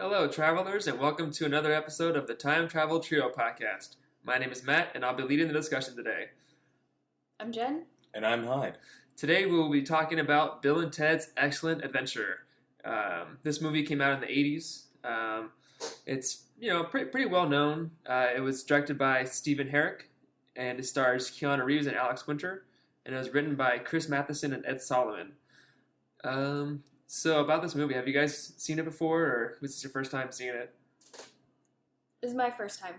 Hello, travelers, and welcome to another episode of the Time Travel Trio podcast. My name is Matt, and I'll be leading the discussion today. I'm Jen. And I'm Hyde. Today, we will be talking about Bill and Ted's Excellent Adventure. This movie came out in the 80s. It's pretty well known. It was directed by Stephen Herek, and it stars Keanu Reeves and Alex Winter, and it was written by Chris Matheson and Ed Solomon. So about this movie, have you guys seen it before, or was this your first time seeing it? This is my first time.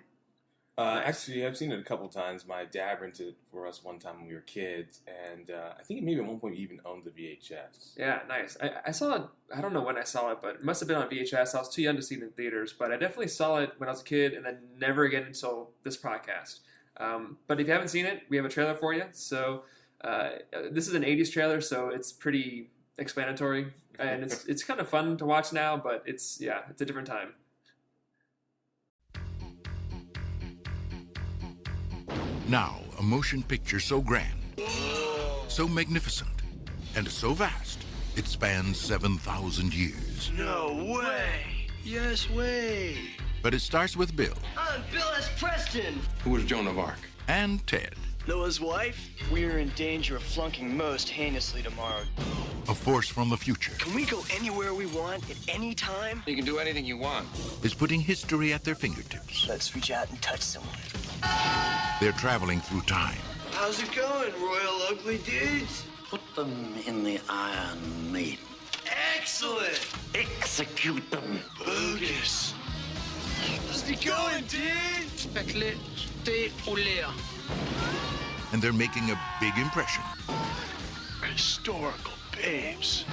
Actually, I've seen it a couple times. My dad rented it for us one time when we were kids, and I think maybe at one point he even owned the VHS. Yeah, nice. I saw it, I don't know when I saw it, but it must have been on VHS. I was too young to see it in theaters, but I definitely saw it when I was a kid, and then never again until this podcast. But if you haven't seen it, we have a trailer for you. So this is an 80s trailer, so it's pretty explanatory, and it's kind of fun to watch now, but it's a different time. Now, a motion picture so grand, so magnificent, and so vast, it spans 7,000 years. No way! Yes way! But it starts with Bill. I'm Bill S. Preston! Who was Joan of Arc? And Ted. Noah's wife? We're in danger of flunking most heinously tomorrow. A force from the future Can we go anywhere we want at any time? You can do anything you want. is putting history at their fingertips. Let's reach out and touch someone. They're traveling through time. How's it going, Royal Ugly Dudes? Put them in the Iron Maiden. Excellent! Execute them. Bogus. How's it going, dude? Spectre, stay Olea. And they're making a big impression. Historical babes.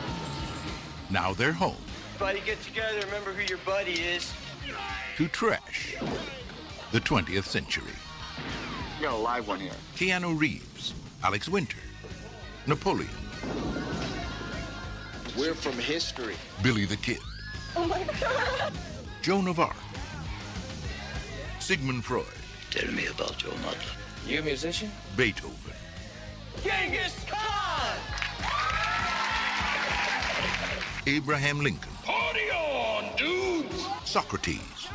Now they're home Everybody get together, remember who your buddy is. to trash the 20th century. We got a live one here. Keanu Reeves, Alex Winter, Napoleon, We're from history. Billy the Kid, Joan of Arc, Sigmund Freud, Tell me about your mother. You a musician? Beethoven, Genghis Khan! Abraham Lincoln, Party on, dudes! Socrates,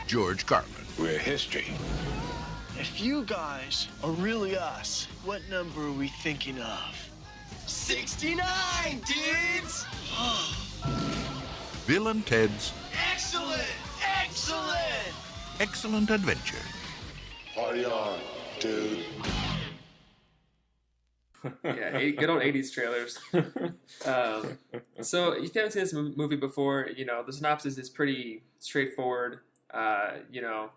George Carlin, We're history. If you guys are really us, what number are we thinking of? 69, dudes! Bill and Ted's Excellent! Excellent! Excellent Adventure. Party on, dude. Yeah, good old 80s trailers. So if you haven't seen this movie before, the synopsis is pretty straightforward. You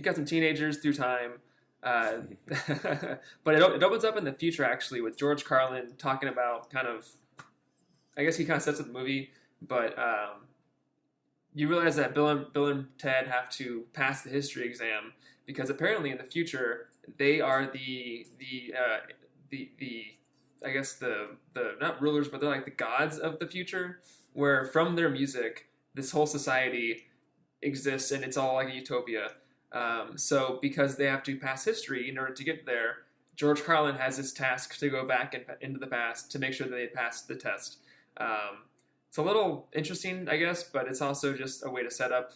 got some teenagers through time. But it opens up in the future, actually, with George Carlin talking about I guess he kind of sets up the movie, but you realize that Bill and Ted have to pass the history exam because apparently in the future they are the I guess the not rulers, but they're like the gods of the future, where from their music this whole society exists and it's all like a utopia. So because they have to pass history in order to get there, George Carlin has this task to go back into the past to make sure that they pass the test. It's a little interesting, I guess, but it's also just a way to set up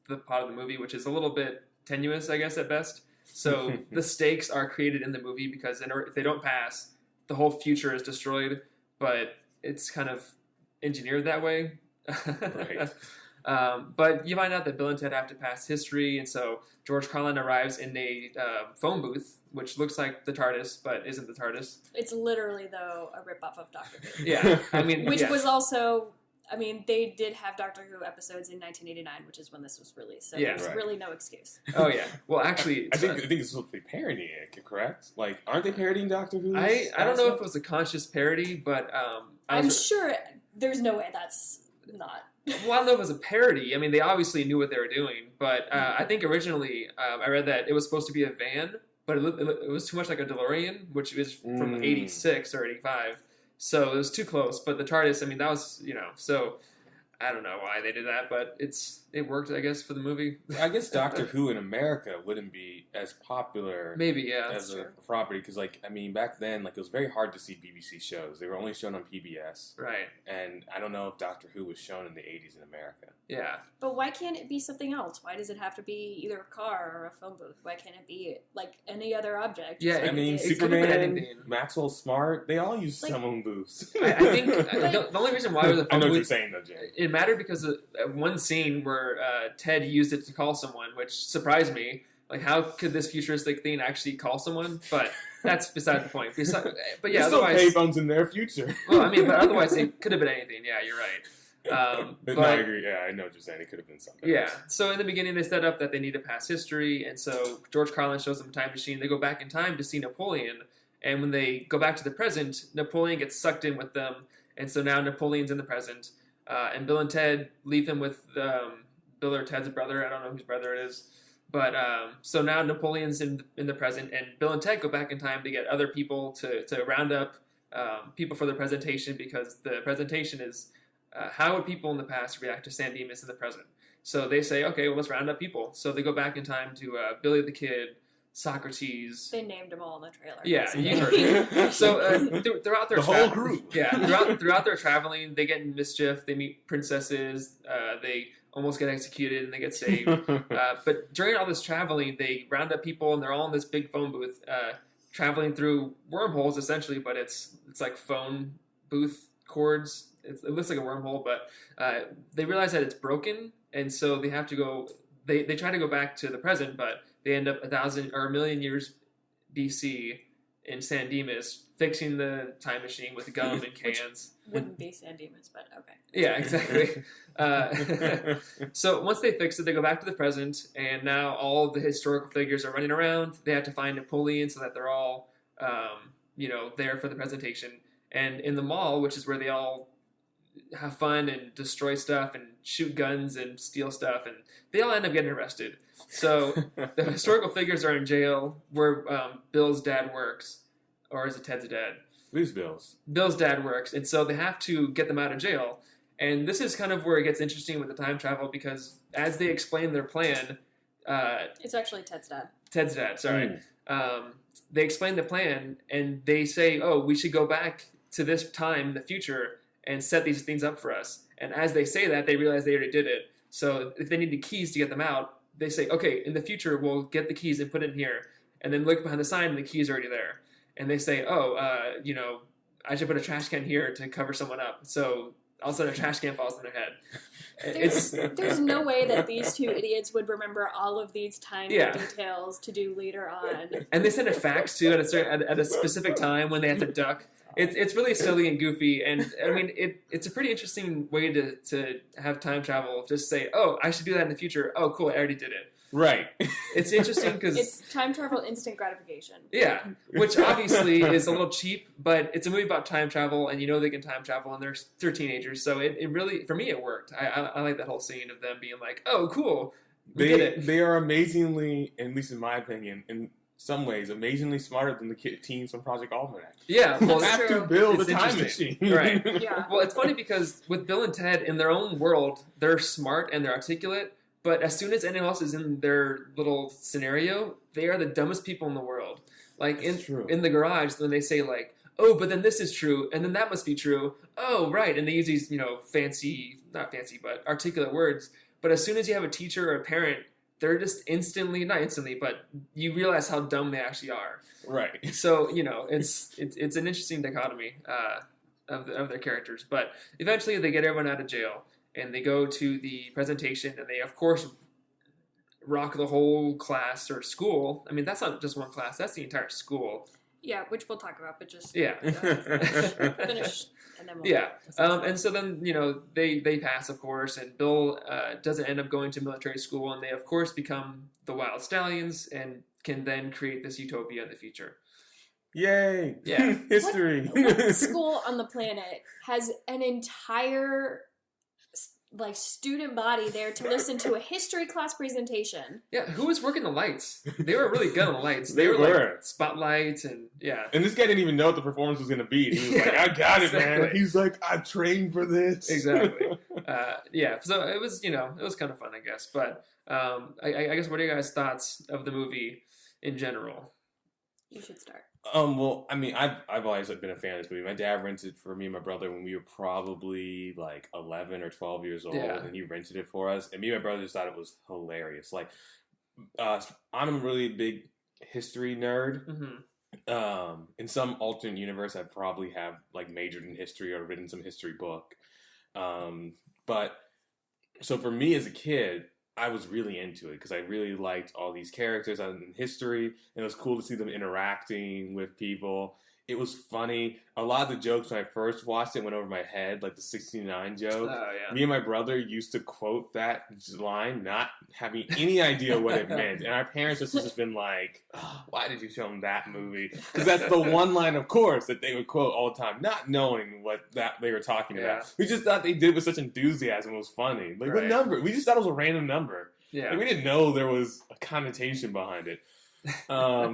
the plot of the movie, which is a little bit tenuous, I guess, at best. So the stakes are created in the movie because if they don't pass, the whole future is destroyed, but it's kind of engineered that way. Right. But you find out that Bill and Ted have to pass history, and so George Carlin arrives in a phone booth, which looks like the TARDIS, but isn't the TARDIS. It's literally, though, a ripoff of Doctor Who. Yeah, I mean, Which yeah. was also, they did have Doctor Who episodes in 1989, which is when this was released. So Yeah, there's right. really no excuse. Oh yeah. Well, actually, I think this is what they parodying it, correct? Like, aren't they parodying Doctor Who? I don't know if it was a conscious parody, but I'm sure there's no way that's not. Well, I don't know if it was a parody. I mean, they obviously knew what they were doing, but I think originally I read that it was supposed to be a van, but it was too much like a DeLorean, which was from 86 or 85. So it was too close. But the TARDIS, that was, so I don't know why they did that, but it worked, I guess, for the movie. I guess Doctor Who in America wouldn't be as popular Maybe, yeah. as a property because, like, I mean, back then, like, it was very hard to see BBC shows. They were only shown on PBS, Right. and I don't know if Doctor Who was shown in the 80s in America. Yeah. But why can't it be something else? Why does it have to be either a car or a phone booth? Why can't it be like any other object? Yeah, I mean, it could've been Superman, anything. Maxwell Smart, they all use Like- phone booths. I think the only reason why the I phone know what you're booth, saying, though, Jay. it mattered because of one scene where Ted used it to call someone, which surprised me. Like, how could this futuristic thing actually call someone? But that's beside the point. But yeah, There's still otherwise, payphones in their future. well, I mean, but otherwise it could have been anything. Yeah, you're right. No, I agree. Yeah, I know what you're saying. It could have been something. Yeah. else. So in the beginning, they set up that they need to pass history, and so George Carlin shows them a time machine. They go back in time to see Napoleon, and when they go back to the present, Napoleon gets sucked in with them, and so now Napoleon's in the present, and Bill and Ted leave him with Bill or Ted's brother. I don't know whose brother it is, but so now Napoleon's in the present, and Bill and Ted go back in time to get other people to round up people for the presentation because the presentation is. How would people in the past react to San Dimas in the present? So they say, okay, well, let's round up people. So they go back in time to Billy the Kid, Socrates. They named them all in the trailer. Yeah, you heard it. So throughout their The whole group. Yeah, throughout their traveling, they get in mischief. They meet princesses. They almost get executed and they get saved. But during all this traveling, they round up people and they're all in this big phone booth, traveling through wormholes essentially. But it's like phone booth cords. It looks like a wormhole, but they realize that it's broken, and so they have to go. They try to go back to the present, but they end up 1,000 or 1,000,000 years BC in San Dimas, fixing the time machine with gum and cans. Wouldn't be San Dimas, but okay. Yeah, exactly. So once they fix it, they go back to the present, and now all of the historical figures are running around. They have to find Napoleon so that they're all, there for the presentation. And in the mall, which is where they all have fun and destroy stuff and shoot guns and steal stuff, and they all end up getting arrested. So the historical figures are in jail where Bill's dad works, or is it Ted's dad? Who's Bill's? Bill's dad works, and so they have to get them out of jail. And this is kind of where it gets interesting with the time travel because as they explain their plan, It's actually Ted's dad. Ted's dad, sorry. They explain the plan, and they say, oh, we should go back to this time in the future and set these things up for us. And as they say that, they realize they already did it. So if they need the keys to get them out, they say, okay, in the future, we'll get the keys and put it in here. And then look behind the sign, and the key's already there. And they say, I should put a trash can here to cover someone up. So all of a sudden, a trash can falls on their head. There's no way that these two idiots would remember all of these tiny Yeah. details to do later on. And they send a fax too at a specific time when they have to duck. It's really silly and goofy, and I mean it's a pretty interesting way to have time travel. Just say, oh, I should do that in the future. Oh, cool, I already did it. Right. It's interesting because It's time travel instant gratification. yeah, which obviously is a little cheap, but it's a movie about time travel, and they can time travel, and they're teenagers, so it really for me it worked. I like that whole scene of them being like, oh, cool, we did it. They are amazingly, at least in my opinion, in some ways, amazingly smarter than the teens from Project Almanac. Yeah, well, They have true. to build It's a time interesting. machine. Right. Yeah. Well, it's funny because with Bill and Ted, in their own world, they're smart and they're articulate, but as soon as anyone else is in their little scenario, they are the dumbest people in the world. Like That's true. in the garage, when they say like, oh, but then this is true, and then that must be true. Oh, right. And they use these, not fancy, but articulate words. But as soon as you have a teacher or a parent, they're just not instantly, but you realize how dumb they actually are. Right. So it's an interesting dichotomy of their characters. But eventually, they get everyone out of jail, and they go to the presentation, and they of course rock the whole class or school. I mean, that's not just one class; that's the entire school. Yeah, which we'll talk about, but just Yeah. finish and then we'll Yeah, and so then they pass, of course, and Bill doesn't end up going to military school, and they of course become the Wild Stallions and can then create this utopia in the future. Yay! Yeah. History. What school on the planet has an entire like student body there to listen to a history class presentation. Yeah, who was working the lights? They were really good on the lights. They were were. like spotlights and yeah. And this guy didn't even know what the performance was going to be. He was like, I got it, man. Exactly. He's like, I've trained for this. Exactly. Yeah, so it was, it was kind of fun, I guess. But I guess, what are your guys' thoughts of the movie in general? You should start. Well, I mean, I've always been a fan of this movie. My dad rented it for me and my brother when we were probably like 11 or 12 years old, Yeah. and he rented it for us. And me and my brother just thought it was hilarious. Like, I'm a really big history nerd. Mm-hmm. In some alternate universe, I probably have like majored in history or written some history book. But so for me as a kid, I was really into it because I really liked all these characters in history, and it was cool to see them interacting with people. It was funny. A lot of the jokes when I first watched it went over my head, like the 69 joke. Oh, yeah. Me and my brother used to quote that line, not having any idea what it meant. And our parents just just been like, oh, why did you show them that movie? Because that's the one line, of course, that they would quote all the time, not knowing what that they were talking Yeah. about. We just thought they did it with such enthusiasm. It was funny. Like, the Right. number. We just thought it was a random number. Yeah. Like, we didn't know there was a connotation behind it. I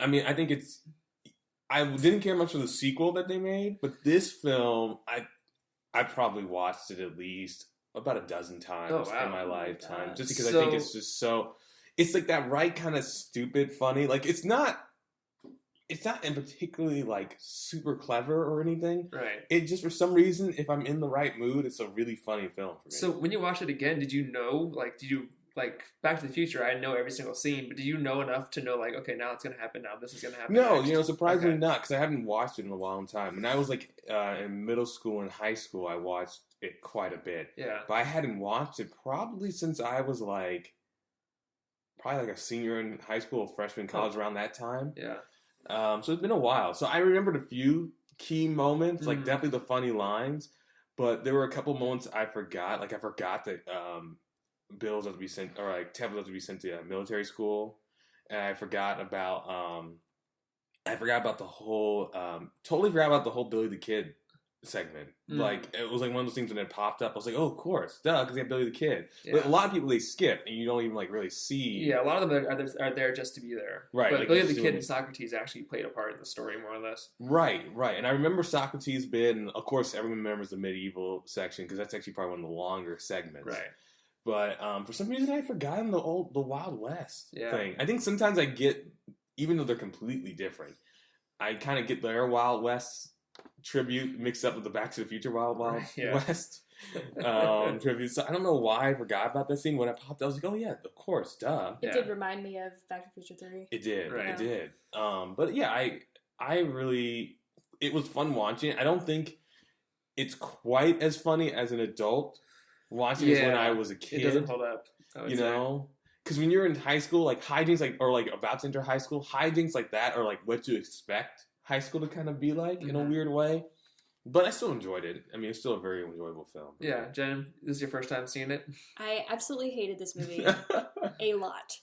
mean, I think it's... I didn't care much for the sequel that they made, but this film, I probably watched it at least about a dozen times in my lifetime, just because I think it's just so. It's like that right kind of stupid funny. Like it's not in particularly like super clever or anything. Right. It just for some reason, if I'm in the right mood, it's a really funny film for me. So when you watched it again, did you know, like Back to the Future, I know every single scene, but do you know enough to know, like, okay, now it's going to happen, now this is going to happen No, next? surprisingly Okay. not, because I hadn't watched it in a long time. When I was like in middle school and high school, I watched it quite a bit. Yeah. But I hadn't watched it probably since I was probably like a senior in high school, freshman in college, around that time. Yeah. So it's been a while. So I remembered a few key moments, like Mhm. definitely the funny lines, but there were a couple moments I forgot. Like I forgot that bills have to be sent, or like tablets have to be sent to military school, and I forgot about the whole totally forgot about the whole Billy the Kid segment. Mm. Like it was like one of those things when it popped up. I was like, oh, of course, duh, because they have Billy the Kid. Yeah. But a lot of people they skip, and you don't even like really see. Yeah, a lot of them are there just to be there. Right, But like Billy you the see Kid them- and Socrates actually played a part in the story, more or less. Right. And I remember Socrates bit, and of course everyone remembers the medieval section because that's actually probably one of the longer segments. Right. But for some reason I forgot the Wild West Yeah. thing. I think sometimes I get, even though they're completely different, I kind of get their Wild West tribute mixed up with the Back to the Future Wild Yeah. West tribute. So I don't know why I forgot about that scene. When I popped, I was like, oh yeah, of course, duh. It Yeah. did remind me of Back to the Future 3. It did. Right. It did. But yeah, I really, it was fun watching it. I don't think it's quite as funny as an adult watching it when I was a kid. It doesn't hold up. I would You say. know? Because when you're in high school, like hijinks, or about to enter high school, hijinks like that are like what you expect high school to kind of be like in a Mhm. weird way. But I still enjoyed it. I mean, it's still a very enjoyable film. Yeah, Jen, this is your first time seeing it? I absolutely hated this movie a lot.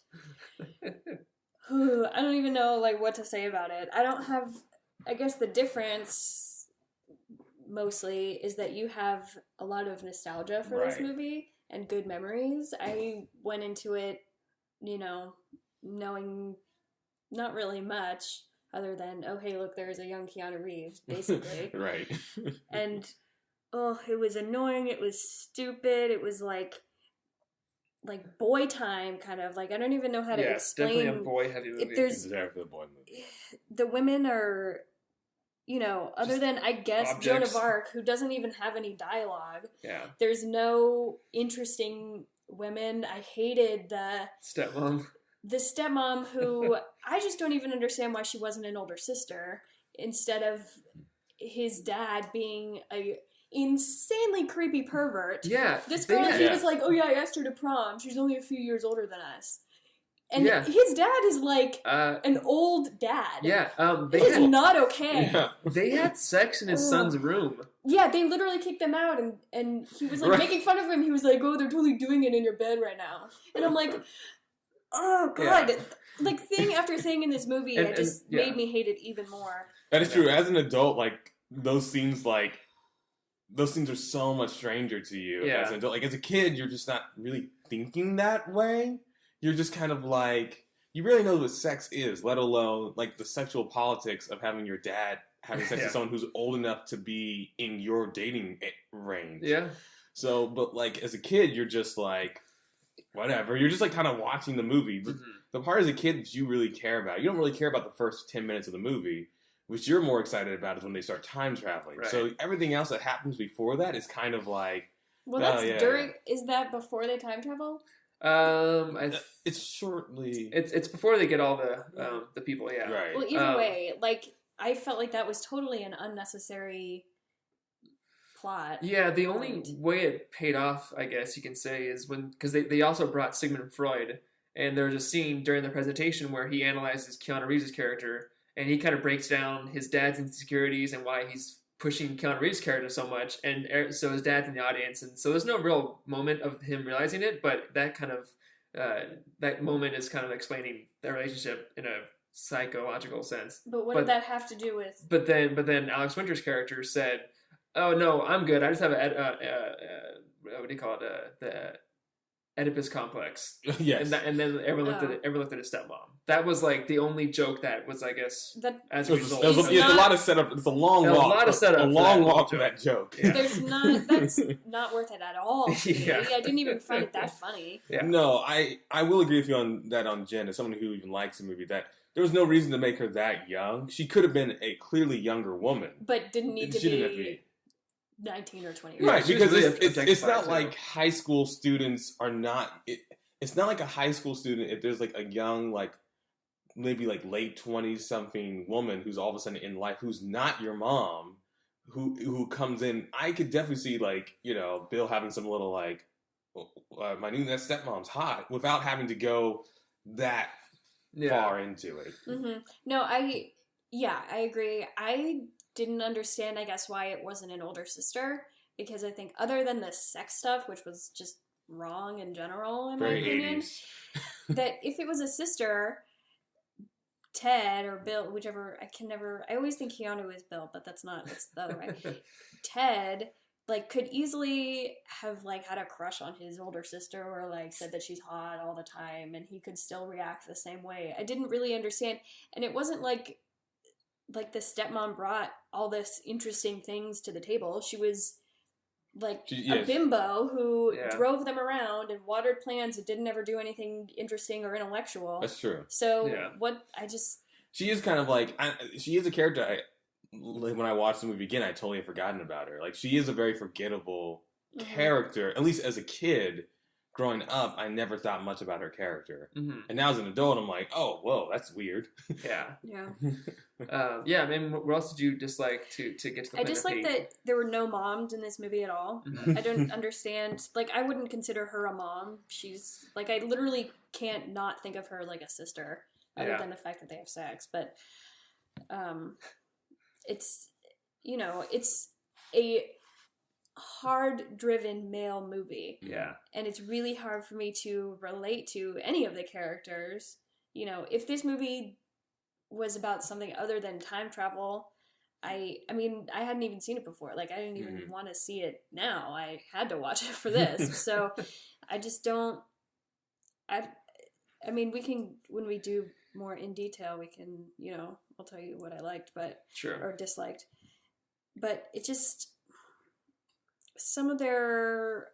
I don't even know like what to say about it. I guess the difference mostly is that you have a lot of nostalgia for this Right. movie and good memories. I went into it, knowing not really much other than, oh hey, look, there's a young Keanu Reeves, basically. Right. And it was annoying, it was stupid, it was like boy time, kind of like, I don't even know how to Yeah, definitely a explain. boy heavy movie. If there's Exactly the boy movie. the women are, other Just than I guess Joan objects. of Arc, who doesn't even have any dialogue, Yeah. there's no interesting women. I hated the Stepmom. stepmom, who I just don't even understand why she wasn't an older sister instead of his dad being a insanely creepy pervert. Yeah. This they girl, had- he was like, oh yeah, I asked her to prom. She's only a few years older than us. And Yeah. his dad is like Uh, an old dad. yeah. It They is had, not okay. Yeah. they had sex in his son's room. Yeah, they literally kicked them out, and he was like Right. making fun of him. He was like, oh, they're totally doing it in your bed right now. And I'm like, oh god. Like thing after thing in this movie, And- it just and- yeah. made me hate it even more. That is true. As an adult, like those scenes, like those things are so much stranger to you Yeah. as an adult. Like as a kid, you're just not really thinking that way. You're just kind of like, you really know what sex is, let alone like the sexual politics of having your dad having sex Yeah. with someone who's old enough to be in your dating range. Yeah. So, but like as a kid, you're just like, whatever. You're just like kind of watching the movie. Mhm. The part as a kid that you really care about, you don't really care about the first 10 minutes of the movie. Which you're more excited about is when they start time traveling. Right. So everything else that happens before that is kind of like, Well, Oh, that's yeah, during. Is that before they time travel? it's shortly. It's before they get all the people. Yeah. Right. Well, either way, like I felt like that was totally an unnecessary plot. Yeah, the only point. way it paid off, I guess you can say, is because they also brought Sigmund Freud, and there was a scene during the presentation where he analyzes Keanu Reeves' character, and he kind of breaks down his dad's insecurities and why he's pushing Keanu Reeves' character so much, and so his dad's in the audience, and so there's no real moment of him realizing it, but that kind of that moment is kind of explaining their relationship in a psychological sense. But what But- did that have to do with? But then Alex Winter's character said, "Oh no, I'm good. I just have what do you call it? The Oedipus complex." Yes. And then everyone looked Oh. at his stepmom. That was like the only joke that was, I guess, That as a result. There's It's a not- lot of setup. It's a long There's a walk. lot of setup A for long that walk for joke. that joke. Yeah. there's not. That's not worth it at all. To me. Yeah. I didn't even find it that funny. Yeah. No, I will agree with you on that on Jen, as someone who even likes the movie, that there was no reason to make her that young. She could have been a clearly younger woman. But didn't need to She didn't be, have to be. 19 or 20. Yeah, Right, she was because really it's not objectified, too. like high school students are not. It's not like a high school student if there's like a young, like maybe like late 20s something woman who's all of a sudden in life who's not your mom, who comes in. I could definitely see like, you know, Bill having some little like, my new stepmom's hot, without having to go that Yeah. far into it. No, I agree. I didn't understand, I guess, why it wasn't an older sister, because I think other than the sex stuff, which was just wrong in general, in my Very opinion, 80s. that if it was a sister, Ted or Bill, whichever, I always think Keanu is Bill, but that's the other way. Ted, like, could easily have, like, had a crush on his older sister or, like, said that she's hot all the time, and he could still react the same way. I didn't really understand, and it wasn't like the stepmom brought all this interesting things to the table. She was like a Yes. bimbo who Yeah. drove them around and watered plants and didn't ever do anything interesting or intellectual. That's true. So Yeah. She is kind of like, she is a character. When I watched the movie again, I totally had forgotten about her. Like, she is a very forgettable Mhm. character. At least as a kid, growing up, I never thought much about her character. Mhm. And now as an adult, I'm like, oh, whoa, that's weird. Yeah. Yeah. Yeah. I mean, what else did you dislike to get to the I point just of like hate? that there were no moms in this movie at all. Mhm. I don't understand. Like, I wouldn't consider her a mom. She's like, I literally can't not think of her like a sister, other Yeah. than the fact that they have sex. But, it's, you know, it's a hard-driven male movie, Yeah. and it's really hard for me to relate to any of the characters. You know, if this movie was about something other than time travel, I mean, I hadn't even seen it before. Like, I didn't even want to see it now. I had to watch it for this. So I just don't. I mean, we can, when we do more in detail, we can, you know, I'll tell you what I liked, but Sure. or disliked. But it just, some of their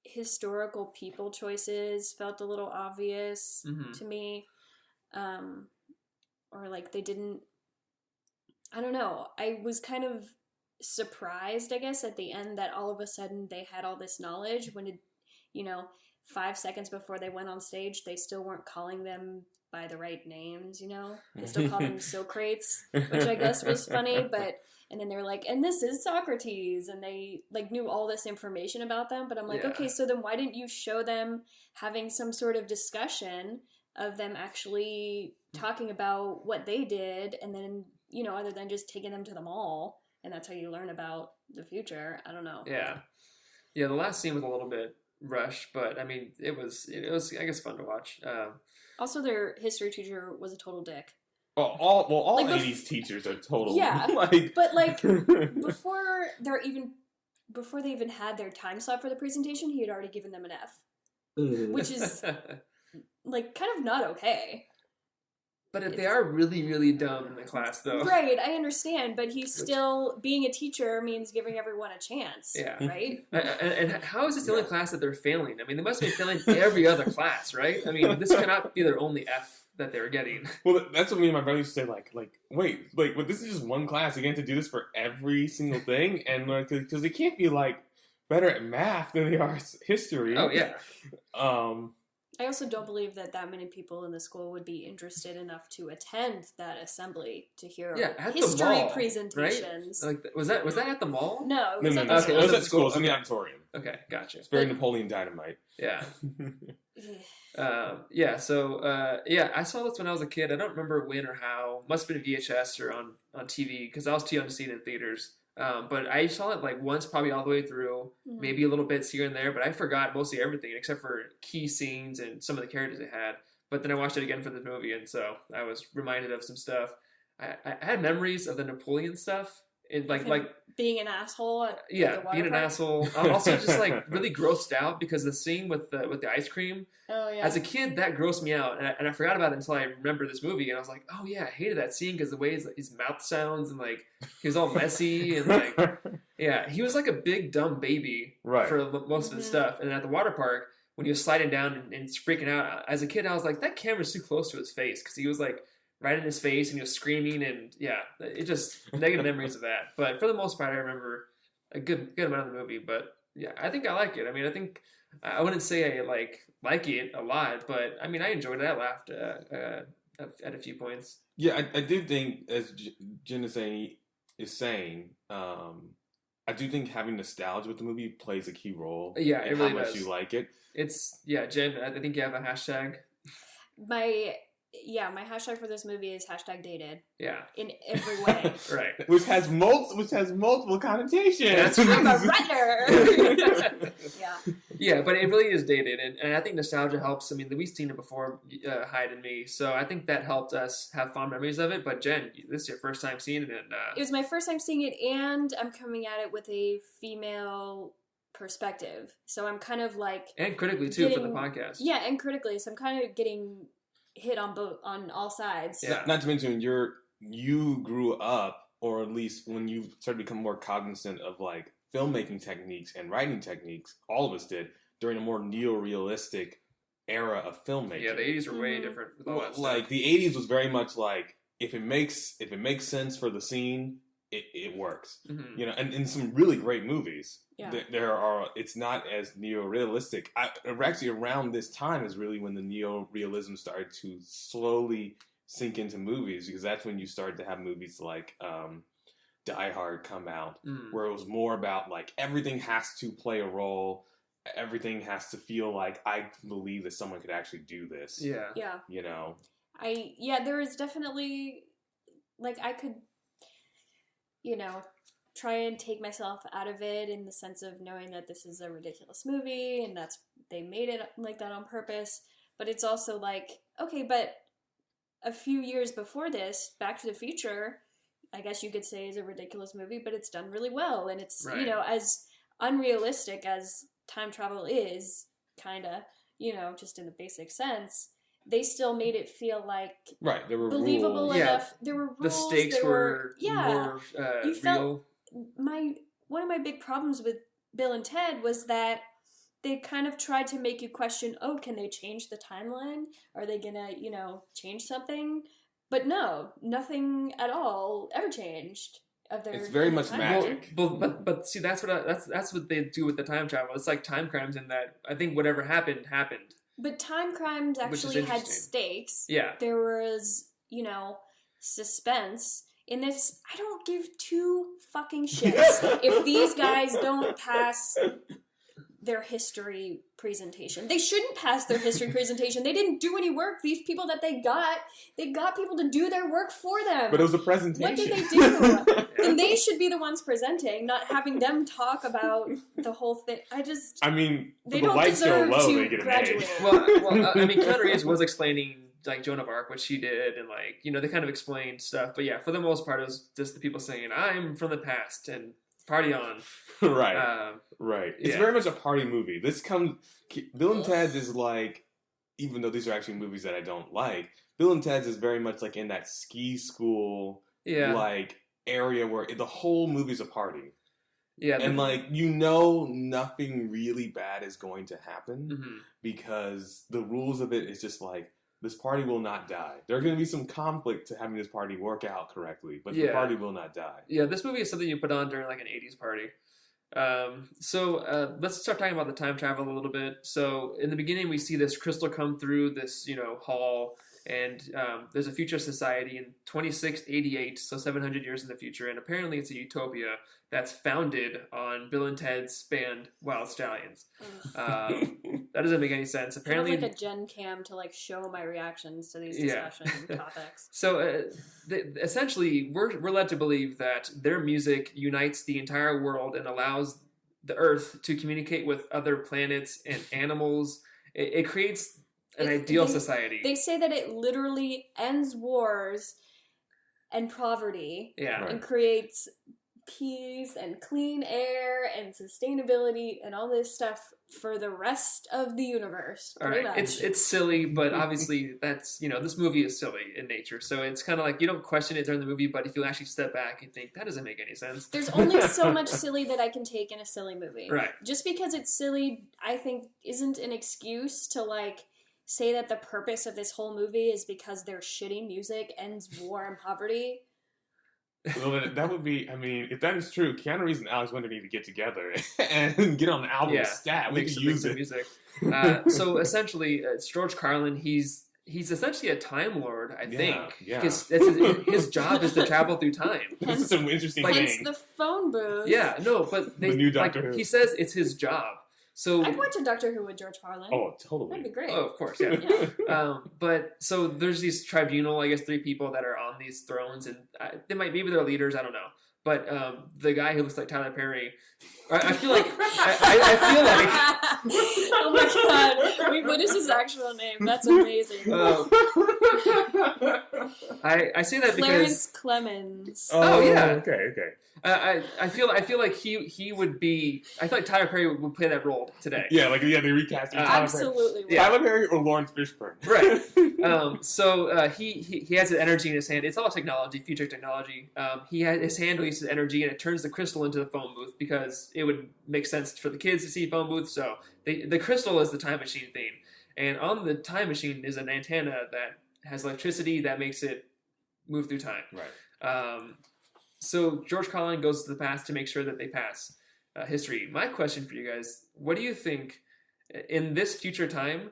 historical people choices felt a little obvious Mhm. to me. Or like they didn't, I don't know. I was kind of surprised, I guess, at the end that all of a sudden they had all this knowledge when it, you know, 5 seconds before they went on stage, they still weren't calling them by the right names, you know? They still called them Socrates, which I guess was funny, but, and then they're like, and this is Socrates, and they, like, knew all this information about them, but I'm like, Yeah. okay, so then why didn't you show them having some sort of discussion of them actually talking about what they did, and then, you know, other than just taking them to the mall, and that's how you learn about the future. I don't know. Yeah. Yeah, the last scene was a little bit rushed, but I mean, it was I guess fun to watch. Also, their history teacher was a total dick. All Like, 80s teachers are total. Yeah, like, but like before they're even before they even had their time slot for the presentation, he had already given them an F, which is like kind of not okay. But they are really, really dumb in the class, though. Right, I understand, but he's still, being a teacher means giving everyone a chance, Yeah. right? And how is this the only class that they're failing? I mean, they must be failing every other class, right? I mean, this cannot be their only F that they're getting. Well, that's what me and my brother used to say. Like, wait, but this is just one class. You get to do this for every single thing, and because they can't be like better at math than they are history. Oh yeah. I also don't believe that many people in the school would be interested enough to attend that assembly to hear At history the mall, presentations. Right? Like, was that at the mall? No, it No, was no, at no. the Okay, It was at at school. It's in the okay. auditorium. Okay, gotcha. It's very Napoleon Dynamite. Yeah. I saw this when I was a kid. I don't remember when or how. Must have been VHS or on TV because I was too young to see it in theaters. But I saw it like once, probably all the way through, maybe a little bits here and there. But I forgot mostly everything except for key scenes and some of the characters it had. But then I watched it again for the movie, and so I was reminded of some stuff. I had memories of the Napoleon stuff. It like being an asshole at yeah, the water being an park. asshole. I'm also just like really grossed out because the scene with the ice cream. Oh yeah. As a kid, that grossed me out, and I forgot about it until I remembered this movie, and I was like, oh yeah, I hated that scene because the way his mouth sounds and like he was all messy and like yeah, he was like a big dumb baby Right. for most of the stuff. And at the water park, when he was sliding down and freaking out, as a kid, I was like, that camera's too close to his face because he was like right in his face and he was screaming and yeah, it just negative memories of that. But for the most part, I remember a good amount of the movie. But yeah, I think I like it. I mean, I think I wouldn't say I like it a lot, but I mean, I enjoyed it. I laughed at a few points. Yeah, I do think, as Jen is saying, I do think having nostalgia with the movie plays a key role. Yeah, in it really how much does. you like it. It's Jen. I think you have a hashtag. my hashtag for this movie is #dated Yeah, in every way. right. Which has multiple connotations. That's I'm a runner. Yeah. Yeah, but it really is dated, and I think nostalgia helps. I mean, we've seen it before, Hyde and me, so I think that helped us have fond memories of it. But Jen, this is your first time seeing it, and It was my first time seeing it, and I'm coming at it with a female perspective. So I'm kind of like and critically too for the podcast. Yeah, and critically. So I'm kind of getting hit on all sides. Yeah. Not to mention, you grew up, or at least when you started to become more cognizant of like filmmaking techniques and writing techniques, all of us did, during a more neo-realistic era of filmmaking. Yeah, the 80s were way different with all that stuff. Like the 80s was very much like if it makes sense for the scene, it works. Mhm. You know, and in some really great movies. Yeah. There are. It's not as neo-realistic. Actually, around this time is really when the neo-realism started to slowly sink into movies, because that's when you started to have movies like Die Hard come out, where it was more about like everything has to play a role, everything has to feel like I believe that someone could actually do this. Yeah. Yeah. You know. There is definitely, like, I could, try and take myself out of it in the sense of knowing that this is a ridiculous movie and they made it like that on purpose. But it's also like, okay, but a few years before this, Back to the Future, I guess you could say, is a ridiculous movie, but it's done really well. And it's, Right. As unrealistic as time travel is, kind of, just in the basic sense, they still made it feel like Right, there were believable rules. Yeah, enough. There were rules. The stakes there were yeah. more You felt- real. One of my big problems with Bill and Ted was that they kind of tried to make you question, oh, can they change the timeline? Are they gonna, change something? But no, nothing at all ever changed of their. It's very much timeline. magic. But see, that's what they do with the time travel. It's like time crimes in that I think whatever happened. But time crimes Which is actually had interesting. stakes. Yeah. There was, suspense. In this, I don't give two fucking shits if these guys don't pass their history presentation. They shouldn't pass their history presentation. They didn't do any work. These people that they got people to do their work for them. But it was a presentation. What did they do? And they should be the ones presenting, not having them talk about the whole thing. I mean, for They the don't lights go deserve low, to they get an graduate. A. Well, I mean, Keanu Reeves was explaining like Joan of Arc, what she did, and like they kind of explained stuff. But yeah, for the most part, it was just the people saying, "I'm from the past," and party on. Right. Um, Right. It's Yeah. very much a party movie. Bill and Ted is like, even though these are actually movies that I don't like, Bill and Ted's is very much like in that ski school yeah, like area where the whole movie's a party. yeah, And like nothing really bad is going to happen mhm. because the rules of it is just like this party will not die. There's going to be some conflict to having this party work out correctly, but the Yeah. party will not die. Yeah, this movie is something you put on during like an 80s party. So let's start talking about the time travel a little bit. So in the beginning, we see this crystal come through this, hall, and there's a future society in 2688, so 700 years in the future, and apparently it's a utopia that's founded on Bill and Ted's band Wild Stallions. That doesn't make any sense. Apparently, Apparently, like a Gen Cam to like show my reactions to these Yeah. discussion topics. So essentially, we're led to believe that their music unites the entire world and allows the Earth to communicate with other planets and animals. It creates an ideal society. They say that it literally ends wars and poverty Yeah. Right. and creates peace and clean air and sustainability and all this stuff for the rest of the universe. All Pretty right, much. it's silly, but obviously that's this movie is silly in nature, so it's kind of like you don't question it during the movie, but if you actually step back and think that doesn't make any sense, There's only so much silly that I can take in a silly movie. right? Just because it's silly, I think, isn't an excuse to like say that the purpose of this whole movie is because their shitty music ends war and poverty. Well, that would be, I mean, if that is true, Keanu Reeves and Alex Winter need to get together and get on the album Yeah, stat. We Make can some use it. music. So essentially, it's George Carlin. He's essentially a time lord, I think. yeah. Because his job is to travel through time. This is an interesting Like- Hence thing. the phone booth. Yeah, no, but The new Doctor Who. he says it's his job. So I'd watch a Doctor Who with George Carlin. Oh, That'd totally. be great. oh, of course, yeah. Yeah. But so there's these tribunal, I guess, 3 people that are on these thrones, and maybe they're leaders. I don't know. But the guy who looks like Tyler Perry, I feel like I feel like Oh my god! Wait, what is his actual name? That's amazing. I say that Clarence Clemens. Oh, yeah. Okay. because I feel like he would be. I feel like Tyler Perry would play that role today. Yeah, they recast Tyler Perry. Absolutely. Yeah. Tyler Perry or Lawrence Fishburne. Right. So he has his energy in his hand. It's all technology, future technology. He has his hand releases energy and it turns the crystal into the phone booth because it would make sense for the kids to see phone booths. So the crystal is the time machine theme, and on the time machine is an antenna that has electricity that makes it move through time. Right. So George Carlin goes to the past to make sure that they pass history. My question for you guys: what do you think in this future time?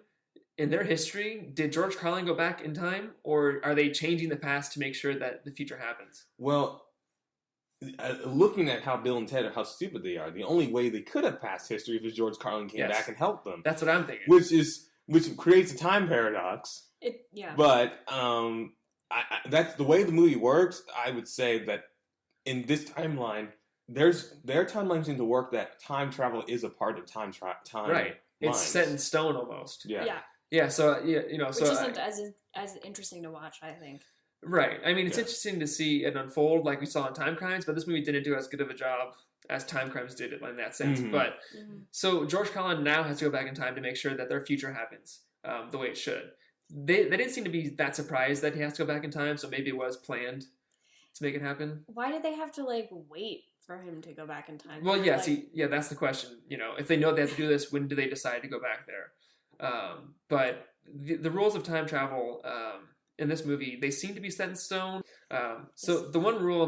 In their history, did George Carlin go back in time, or are they changing the past to make sure that the future happens? Well, looking at how Bill and Ted are, how stupid they are, the only way they could have passed history is if George Carlin came Yes. back and helped them, That's what I'm thinking. which creates a time paradox. Yeah. But that's the way the movie works. I would say that in this timeline, their timeline seems to work that time travel is a part of time. Right. It's lines. set in stone almost. Yeah. Yeah. Yeah. So Which so isn't as interesting to watch, I think. right. I mean, it's Yeah. interesting to see it unfold like we saw in Time Crimes, but this movie didn't do as good of a job as Time Crimes did in that sense. Mhm. But Mhm. so George Carlin now has to go back in time to make sure that their future happens the way it should. They didn't seem to be that surprised that he has to go back in time, so maybe it was planned to make it happen. Why did they have to like wait for him to go back in time? Well, yeah, Like, that's the question. If they know they have to do this, when do they decide to go back there? But the rules of time travel in this movie, they seem to be set in stone. So the one rule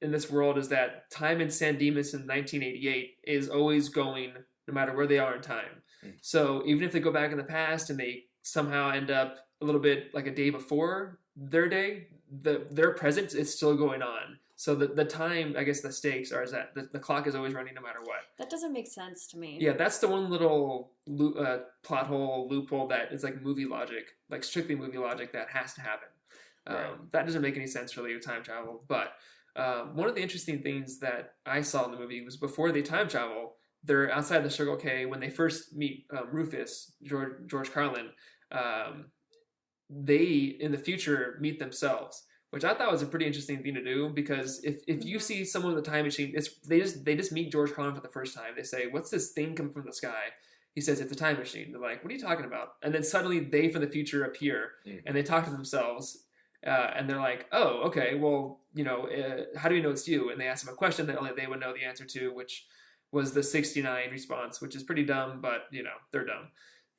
in this world is that time in San Dimas in 1988 is always going, no matter where they are in time. So even if they go back in the past and they somehow end up a little bit like a day before their day, their present is still going on. So the time, I guess the stakes are is that the clock is always running no matter what. that doesn't make sense to me. Yeah, that's the one little plot hole, loophole that is like movie logic, like strictly movie logic that has to happen. Right. That doesn't make any sense really with time travel. But one of the interesting things that I saw in the movie was before they time travel, they're outside the Circle K when they first meet Rufus, George Carlin. They, in the future, meet themselves. which I thought was a pretty interesting thing to do, because if you see someone with a time machine, they just meet George Carlin for the first time. They say, "What's this thing coming from the sky?" He says, "It's a time machine." They're like, "What are you talking about?" And then suddenly they from the future appear, and they talk to themselves, and they're like, "Oh, okay, well, how do we know it's you?" And they ask them a question that only they would know the answer to, which was the 69 response, which is pretty dumb, but they're dumb.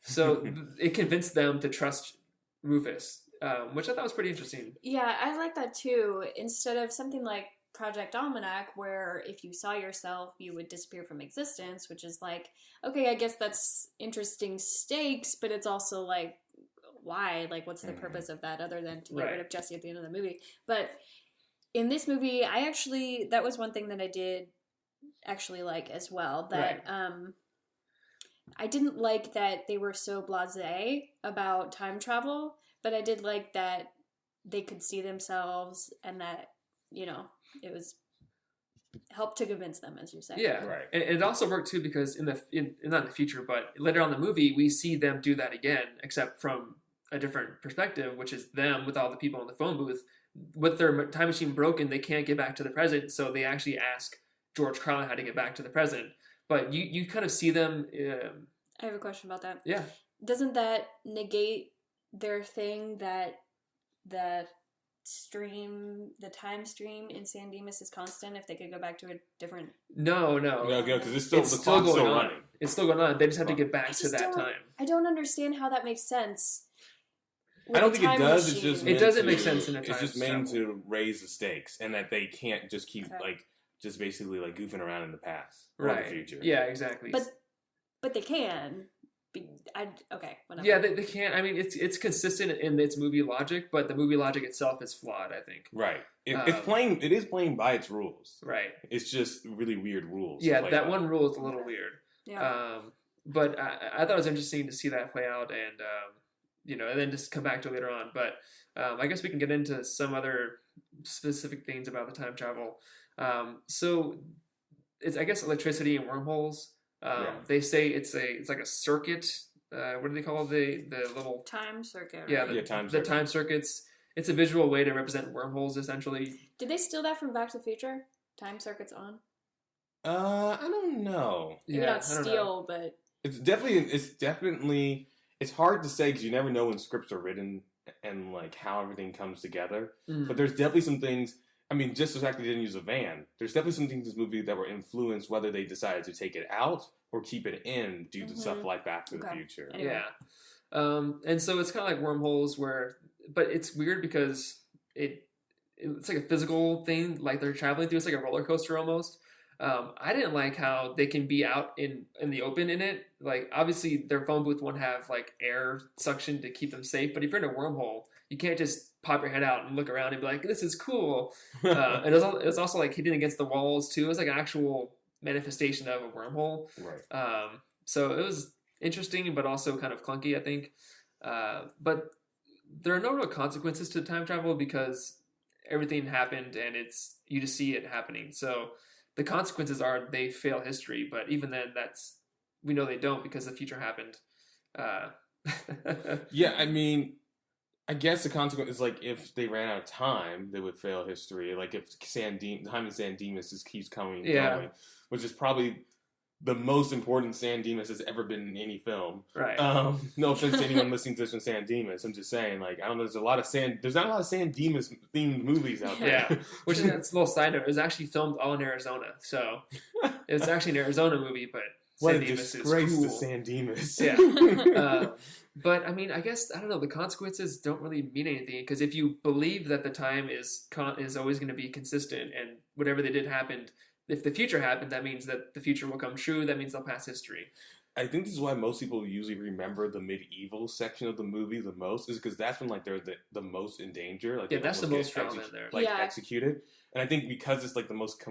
So it convinced them to trust Rufus, which I thought was pretty interesting. Yeah, I like that too. Instead of something like Project Almanac, where if you saw yourself, you would disappear from existence, which is like, okay, I guess that's interesting stakes, but it's also like, why? Like, what's the purpose of that other than to get rid of Jesse at the end of the movie? But in this movie, that was one thing that I did actually like as well. That I didn't like that they were so blasé about time travel, but I did like that they could see themselves and that, it was helped to convince them, as you say. Yeah, Right. And it also worked too, because not in the future, but later on in the movie, we see them do that again, except from a different perspective, which is them with all the people in the phone booth. With their time machine broken, they can't get back to the present, so they actually ask George Carlin how to get back to the present. But you kind of see them. I have a question about that. Yeah. Doesn't that negate their thing that the time stream in San Dimas is constant if they could go back to a different... No, because it's the still clock's going still on. running. It's still going on. They just have to get back to just that don't- time. I don't understand how that makes sense. with I don't a think it time does. machine. It's just It meant doesn't to- make sense in a It's time just meant travel. to raise the stakes, and that they can't just keep Okay. just basically goofing around in the past or Right. the future. Yeah, exactly. But they can. Okay, whatever. Yeah, they can't. I mean, it's consistent in its movie logic, but the movie logic itself is flawed, I think. Right. It is playing by its rules. Right. It's just really weird rules. Yeah, to play that by. one rule is a little weird. Yeah. But I thought it was interesting to see that play out, and and then just come back to it later on. But I guess we can get into some other specific things about the time travel. So it's, I guess, electricity and wormholes. They say it's like a circuit. What do they call the little Time circuit, right? Yeah, time the circuit. time circuits. It's a visual way to represent wormholes, essentially. Did they steal that from Back to the Future? Time circuits on? I don't know. Maybe not steal, but... It's definitely it's hard to say because you never know when scripts are written and how everything comes together. But there's definitely some things. I mean, just the fact that they didn't use a van, there's definitely some things in this movie that were influenced whether they decided to take it out or keep it in due to stuff like Back to the Future. Anyway. Yeah. And so it's kind of like wormholes but it's weird because it's like a physical thing, like they're traveling through. It's like a roller coaster almost. I didn't like how they can be out in the open in it. Like, obviously their phone booth won't have air suction to keep them safe, but if you're in a wormhole, you can't just pop your head out and look around and be like, this is cool. And it was also hitting against the walls too. It was like an actual manifestation of a wormhole. Right. So it was interesting, but also kind of clunky, I think. But there are no real consequences to time travel because everything happened and you just see it happening. So the consequences are they fail history, but even then we know they don't because the future happened. Yeah, I mean, I guess the consequence is if they ran out of time, they would fail history. If time in San Dimas just keeps coming and going, which is probably the most important San Dimas has ever been in any film. Right. No offense to anyone listening to this from San Dimas. I'm just saying, I don't know, there's not a lot of San Dimas themed movies out there. Yeah. Which is a little side note. It was actually filmed all in Arizona. So it's actually an Arizona movie, but What San a Dimas disgrace is cool. to San Dimas. Yeah. But I mean, I guess, I don't know, the consequences don't really mean anything because if you believe that the time is always going to be consistent and whatever they did happened, if the future happened, that means that the future will come true. That means they'll pass history. I think this is why most people usually remember the medieval section of the movie the most, is because that's when they're the most in danger. That's the most drama in there. Executed. And I think because it's the most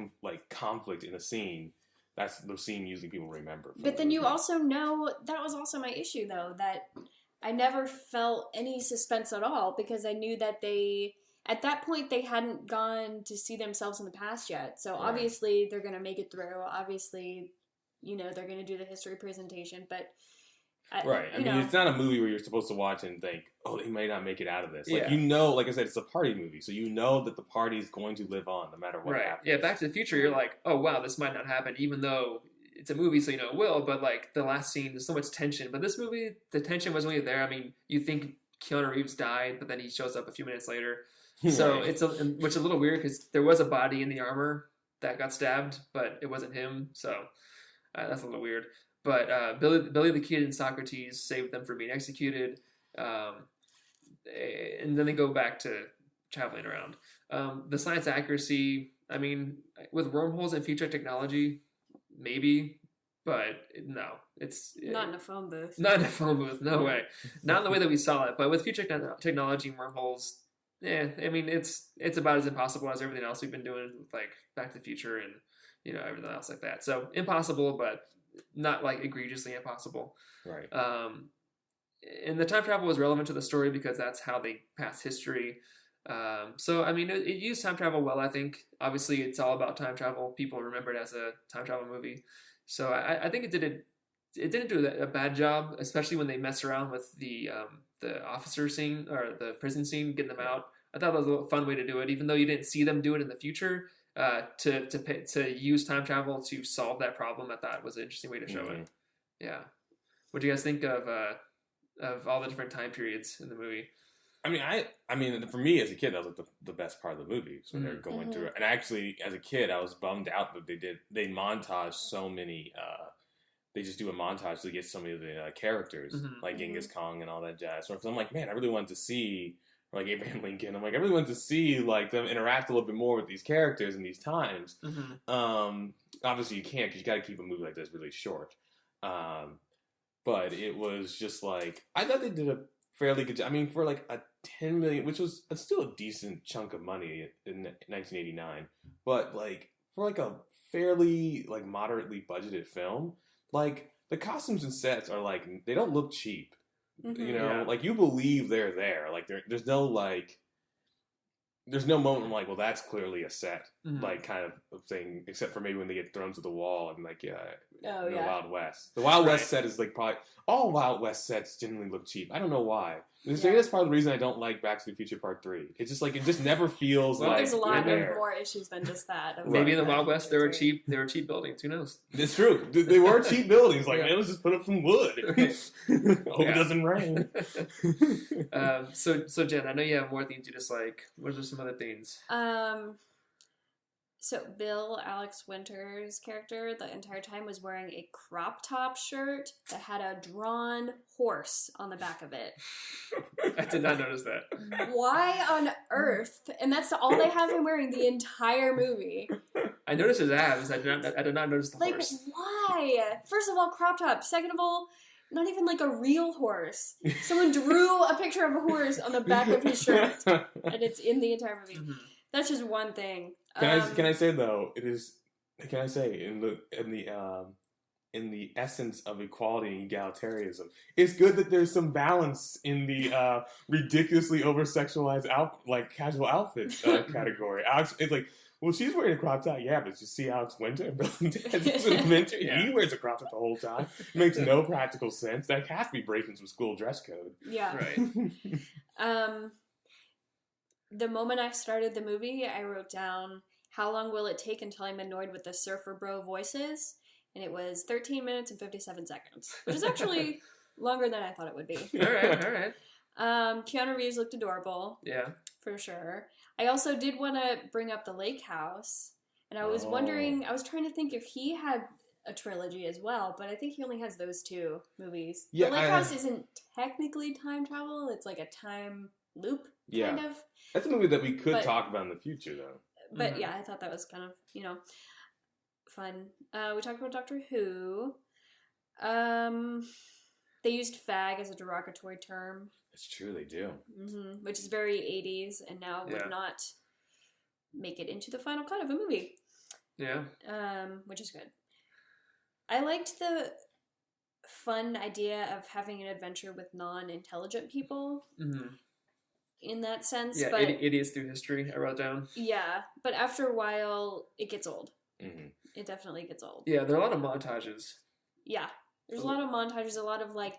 conflict in a scene, that's the scene usually people remember. But then you also know, that was also my issue though, that I never felt any suspense at all because I knew that at that point they hadn't gone to see themselves in the past yet. So obviously they're going to make it through. Obviously, they're going to do the history presentation. But Right. I you mean, know. it's not a movie where you're supposed to watch and think, oh, they may not make it out of this. Like, Yeah. you know, like I said, it's a party movie, so you know that the party is going to live on no matter what Right. happens. Yeah, Back to the Future, you're like, oh, wow, this might not happen, even though it's a movie, so you know it will, but, like, the last scene, there's so much tension. But this movie, the tension wasn't really there. I mean, you think Keanu Reeves died, but then he shows up a few minutes later. So Right. which is a little weird, because there was a body in the armor that got stabbed, but it wasn't him, so that's a little weird. But Billy the Kid and Socrates saved them from being executed, and then they go back to traveling around. The science accuracy, I mean, with wormholes and future technology, maybe, but no, it's Not in a phone booth. not in a phone booth, no way. Not in the way that we saw it, but with future technology and wormholes, I mean, it's about as impossible as everything else we've been doing, with, like, Back to the Future and, you know, everything else like that. So impossible, but not, like, egregiously impossible. Right. And the time travel was relevant to the story because that's how they passed history. So, I mean, it used time travel well, I think. Obviously, it's all about time travel. People remember it as a time travel movie. So I think it didn't do a bad job, especially when they mess around with the officer scene, or the prison scene, getting them out. I thought that was a fun way to do it, even though you didn't see them do it in the future. To use time travel to solve that problem, I thought was an interesting way to show it. Yeah. What do you guys think of all the different time periods in the movie? I mean, for me as a kid, that was like the best part of the movie. So they're going through it, and actually, as a kid, I was bummed out that they montage so many. They just do a montage to get so many of the characters, like Genghis Khan and all that jazz. So I'm like, man, I really wanted to see, like, Abraham Lincoln. I'm like, I really wanted to see, like, them interact a little bit more with these characters in these times. Obviously, you can't, because you got to keep a movie like this really short. But it was just like, I thought they did a fairly good job. I mean, for like a $10 million, which was still a decent chunk of money in 1989, but like for like a fairly, like, moderately budgeted film, like, the costumes and sets are like, they don't look cheap. You know, like, you believe they're there. Like, there's no, like, there's no moment I'm like, well, that's clearly a set, like, kind of thing, except for maybe when they get thrown to the wall and, like, the Wild West. The Wild West set is, like, probably, all Wild West sets generally look cheap. I don't know why. Maybe that's part of the reason I don't like Back to the Future Part 3. It's just, like, it just never feels like there's a lot there. of more issues than just that. Maybe in the Wild West there were cheap buildings. Who knows? It's true. They were cheap buildings. Like, man, let's just put up some wood. Hope it Yeah. doesn't rain. So Jen, I know you have more things you dislike. What are some other things? So Bill, Alex Winter's character, the entire time was wearing a crop top shirt that had a drawn horse on the back of it. I did not notice that. Why on earth? And that's all they have him wearing the entire movie. I noticed his abs. I did not notice the Like, horse. why? First of all, crop top. Second of all, not even like a real horse. Someone drew a picture of a horse on the back of his shirt, and it's in the entire movie. That's just one thing. Can I say though? It is. Can I say in the essence of equality and egalitarianism, it's good that there's some balance in the ridiculously over sexualized casual outfit category. Alex, it's like, well, she's wearing a crop top, yeah, but you see Alex Winter, he wears a crop top the whole time. It makes no practical sense. That has to be breaking some school dress code. Yeah. Right. The moment I started the movie, I wrote down, how long will it take until I'm annoyed with the surfer bro voices? And it was 13 minutes and 57 seconds, which is actually longer than I thought it would be. All right. Keanu Reeves looked adorable. Yeah. For sure. I also did want to bring up the Lake House. And I was wondering, I was trying to think if he had a trilogy as well, but I think he only has those two movies. Yeah, the Lake House isn't technically time travel. It's like a time loop, kind of. That's a movie that we could talk about in the future, though. But yeah, I thought that was kind of, fun. We talked about Doctor Who. They used fag as a derogatory term. It's true, they do. Which is very 80s and now would not make it into the final cut of a movie. Yeah. Which is good. I liked the fun idea of having an adventure with non-intelligent people. In that sense. Yeah, but idiots through history, I wrote down. Yeah, but after a while, it gets old. It definitely gets old. Yeah, there are a lot of montages. Yeah, there's a lot of montages, a lot of, like,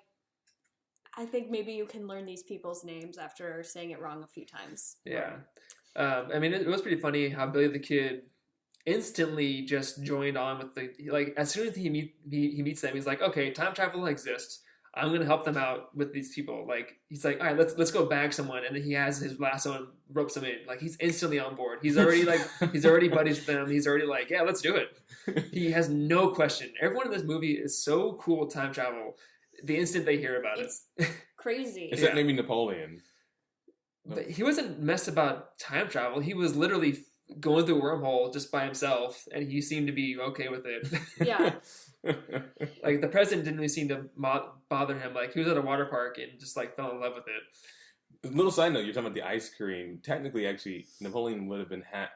I think maybe you can learn these people's names after saying it wrong a few times. Yeah. I mean, it was pretty funny how Billy the Kid instantly just joined on with like, as soon as he meets them, he's like, okay, time travel exists. I'm going to help them out with these people. Like, he's like, all right, let's go bag someone. And then he has his lasso and ropes them in. Like, he's instantly on board. He's already buddies with them. He's already like, yeah, let's do it. He has no question. Everyone in this movie is so cool with time travel the instant they hear about It's it. crazy. Except maybe Napoleon. But he wasn't messed about time travel. He was literally going through a wormhole just by himself, and he seemed to be okay with it. Yeah. Like, the president didn't really seem to bother him. Like, he was at a water park and just, like, fell in love with it. Little side note, you're talking about the ice cream. Technically, actually, Napoleon would have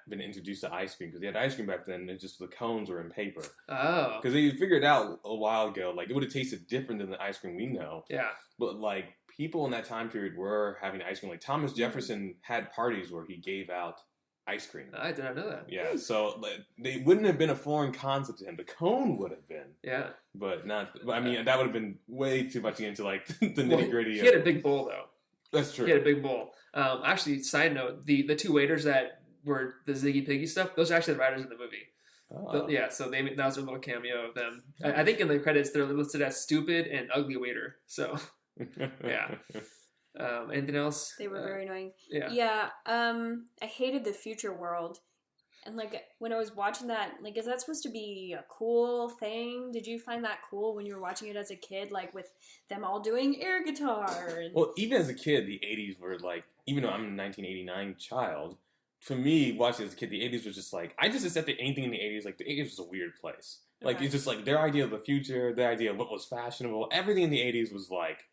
been introduced to ice cream because they had ice cream back then, and just the cones were in paper. Oh. Because they figured out a while ago, like, it would have tasted different than the ice cream we know. Yeah. But, like, people in that time period were having ice cream. Like, Thomas Jefferson had parties where he gave out ice cream. I did not know that. Yeah, so like, they wouldn't have been a foreign concept to him. The cone would have been. Yeah. But not, I mean, that would have been way too much into, like, the nitty gritty. He had a big bowl, though. That's true. He had a big bowl. Actually, side note, the two waiters that were the Ziggy Piggy stuff, those are actually the writers of the movie. Oh. Yeah, so that was a little cameo of them. I think in the credits they're listed as stupid and ugly waiter. So, yeah. Anything else? They were very annoying. Yeah. Yeah. I hated the future world. And like when I was watching that, like, is that supposed to be a cool thing? Did you find that cool when you were watching it as a kid, like with them all doing air guitar? And... Well, even as a kid, the 80s were like, even though I'm a 1989 child, for me, watching as a kid, the 80s was just like, I just accepted anything in the 80s. Like, the 80s was a weird place. Like, Okay. it's just like their idea of the future, their idea of what was fashionable, everything in the 80s was like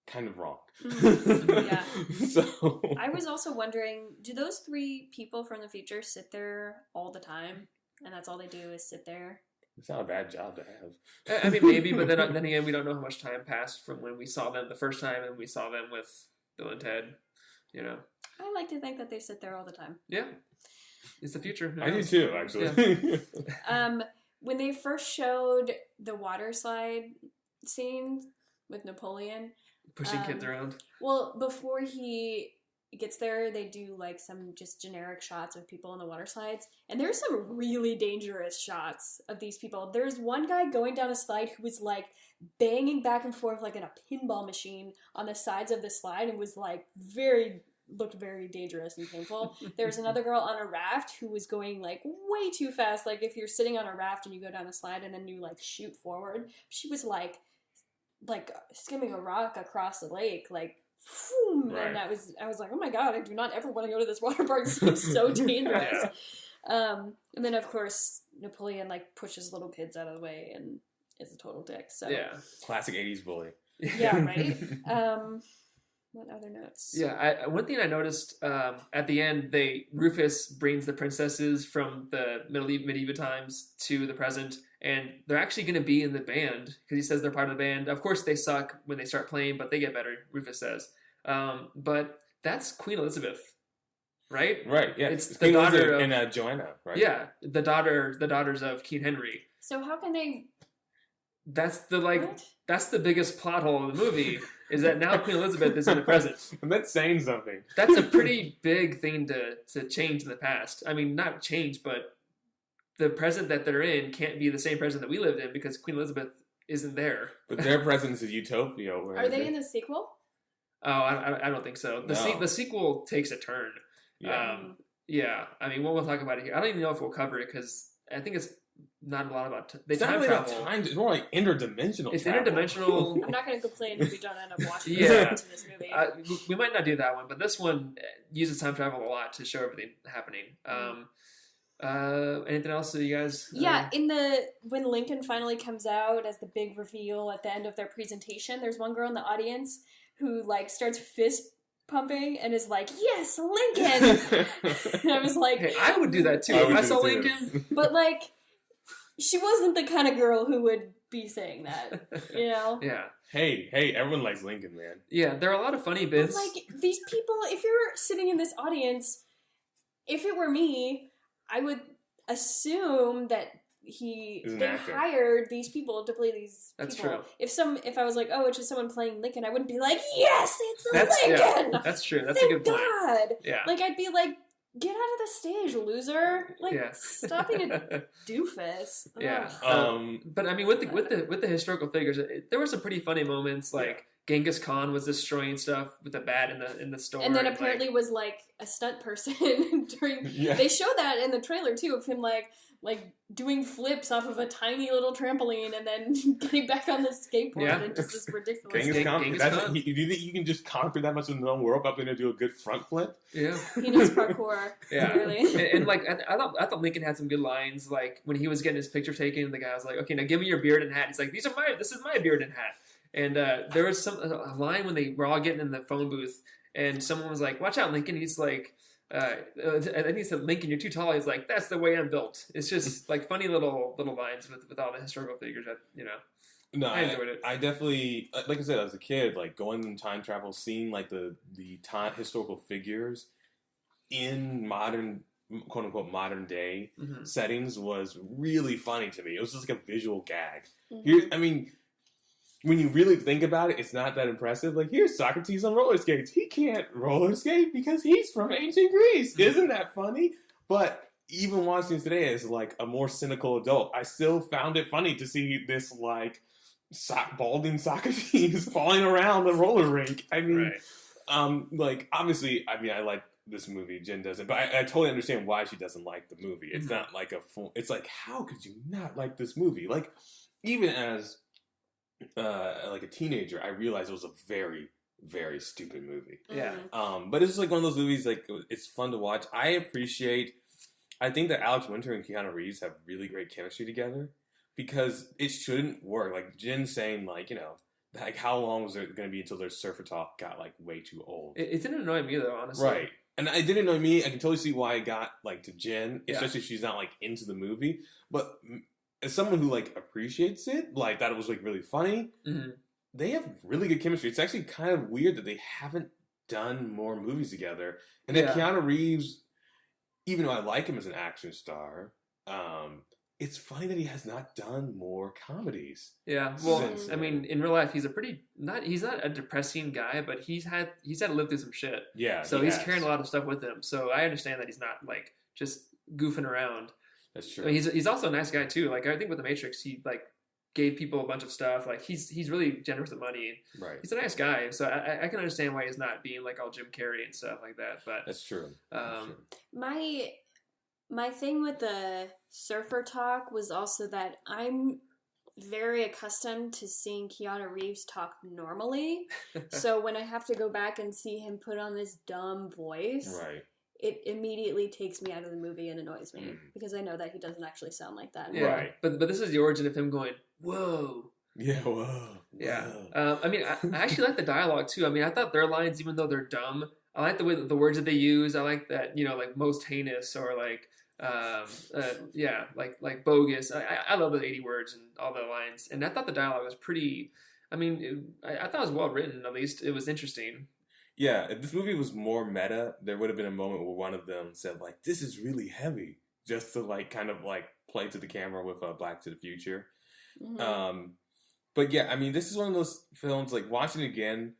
kind of wrong. Yeah. So I was also wondering, do those three people from the future sit there all the time? And that's all they do is sit there? it's not a bad job to have. I mean, maybe, but then again, we don't know how much time passed from when we saw them the first time and we saw them with Bill and Ted. You know. I like to think that they sit there all the time. Yeah. It's the future. Who I do knows? too, actually. When they first showed the water slide scene with Napoleon, Pushing kids around. well, before he gets there, they do like some just generic shots of people on the water slides, and there's some really dangerous shots of these people. There's one guy going down a slide who was like banging back and forth like in a pinball machine on the sides of the slide and was like looked very dangerous and painful. There was another girl on a raft who was going like way too fast. Like if you're sitting on a raft and you go down a slide and then you like shoot forward, she was like skimming a rock across the lake, like, whoom, Right. and I was like, oh my god, I do not ever want to go to this water park. This seems so dangerous. And then of course Napoleon like pushes little kids out of the way and is a total dick. So Yeah. Classic 80s bully. yeah, right. What other notes? Yeah, one thing I noticed at the end, Rufus brings the princesses from the medieval times to the present, and they're actually going to be in the band because he says they're part of the band. Of course, they suck when they start playing, but they get better. Rufus says, but that's Queen Elizabeth, right? Right, yeah. It's the Queen daughter Elizabeth of and Joanna, right? Yeah, the daughters of King Henry. So how can they? That's the What? that's the biggest plot hole of the movie is that now Queen Elizabeth is in the present. And that's saying something. That's a pretty big thing to change in the past. I mean, not change, but the present that they're in can't be the same present that we lived in because Queen Elizabeth isn't there. But their presence is utopia. Are they in the sequel? Oh, I don't think so. No. The sequel takes a turn. Yeah. Yeah. I mean, we'll talk about it here. I don't even know if we'll cover it because I think it's not a lot about they It's not time really about travel. time. It's more like interdimensional. It's travel. interdimensional. I'm not going to complain if we don't end up watching Yeah. this movie. We might not do that one, but this one uses time travel a lot to show everything happening. Anything else that you guys? Yeah, when Lincoln finally comes out as the big reveal at the end of their presentation, there's one girl in the audience who like starts fist pumping and is like, "Yes, Lincoln!" And I was like, Hey, I would do that too I if would I do saw it too. Lincoln. but like, she wasn't the kind of girl who would be saying that, you know? Yeah, Hey, everyone likes Lincoln, man. yeah. There are a lot of funny But bits. like these people, if you're sitting in this audience, if it were me, I would assume that Is an they actor. hired these people to play these That's people. true. If I was like, oh, it's just someone playing Lincoln, I wouldn't be like, yes, it's That's Lincoln. That's true. That's Thank a good point. God. Yeah. Like I'd be like, get out of the stage, loser. Like Yeah. stop being a doofus. Yeah. Ugh. But I mean, with the historical figures, there were some pretty funny moments. Like Genghis Khan was destroying stuff with a bat in the store, And then apparently was like a stunt person during. Yeah. They show that in the trailer too of him like doing flips off of a tiny little trampoline and then getting back on the skateboard Yeah. and just this ridiculous. Genghis Khan. Genghis That's, Khan. do you think you can just conquer that much of the known world up and do a good front flip? yeah. He knows parkour. Yeah. Clearly. And like I thought Lincoln had some good lines. Like when he was getting his picture taken, the guy was like, "Okay, now give me your beard and hat." He's like, "This is my beard and hat." And there was a line when they were all getting in the phone booth, and someone was like, "Watch out, Lincoln." He's like, I think he said, "Lincoln, you're too tall." He's like, "That's the way I'm built." It's just like funny little lines with all the historical figures that No, I enjoyed it. I definitely, like I said, as a kid, like going in time travel, seeing like the time historical figures in modern, quote unquote, modern day Mhm. settings was really funny to me. It was just like a visual gag. Mhm. Here, I mean, when you really think about it, it's not that impressive. Like, here's Socrates on roller skates. He can't roller skate because he's from ancient Greece. Isn't that funny? But even watching today as like a more cynical adult, I still found it funny to see this like balding Socrates falling around the roller rink. I mean, Right. like obviously, I mean, I like this movie. Jen doesn't, but I totally understand why she doesn't like the movie. It's Mhm. not like a full. It's like, how could you not like this movie? Like, even as like a teenager, I realized it was a very, very stupid movie. Yeah. But it's just like one of those movies. Like, it's fun to watch. I think that Alex Winter and Keanu Reeves have really great chemistry together because it shouldn't work. Like Jen's saying, like, like how long was it going to be until their surfer talk got like way too old? It didn't annoy me though, honestly. Right. And it didn't annoy me. I can totally see why it got like to Jen, Yeah. especially if she's not like into the movie. But as someone who like appreciates it, like that it was like really funny, Mhm. they have really good chemistry. It's actually kind of weird that they haven't done more movies together. And that Yeah. Keanu Reeves, even though I like him as an action star, it's funny that he has not done more comedies. Yeah. Well, Since I mean, in real life, he's not a depressing guy, but he's had to live through some shit. Yeah. So he he's has. carrying a lot of stuff with him. So I understand that he's not like just goofing around. That's I true. mean, he's also a nice guy too. Like I think with the Matrix, he like gave people a bunch of stuff. Like he's really generous with money. Right. He's a nice guy. So I can understand why he's not being like all Jim Carrey and stuff like that. But That's true. That's true. My thing with the surfer talk was also that I'm very accustomed to seeing Keanu Reeves talk normally. So when I have to go back and see him put on this dumb voice, Right. it immediately takes me out of the movie and annoys me Mm. because I know that he doesn't actually sound like that. yeah. Right. But this is the origin of him going, whoa. Yeah. Whoa. Yeah. Whoa. I mean, I actually like the dialogue too. I mean, I thought their lines, even though they're dumb, I like the way that the words that they use. I like that, like most heinous or like, like bogus. I love the 80 words and all the lines. And I thought the dialogue was pretty, I mean, I thought it was well written, at least. It was interesting. Yeah, if this movie was more meta, there would have been a moment where one of them said, like, this is really heavy, just to, like, kind of, like, play to the camera with Black to the Future. Mhm. But, yeah, I mean, this is one of those films, like, watching it again,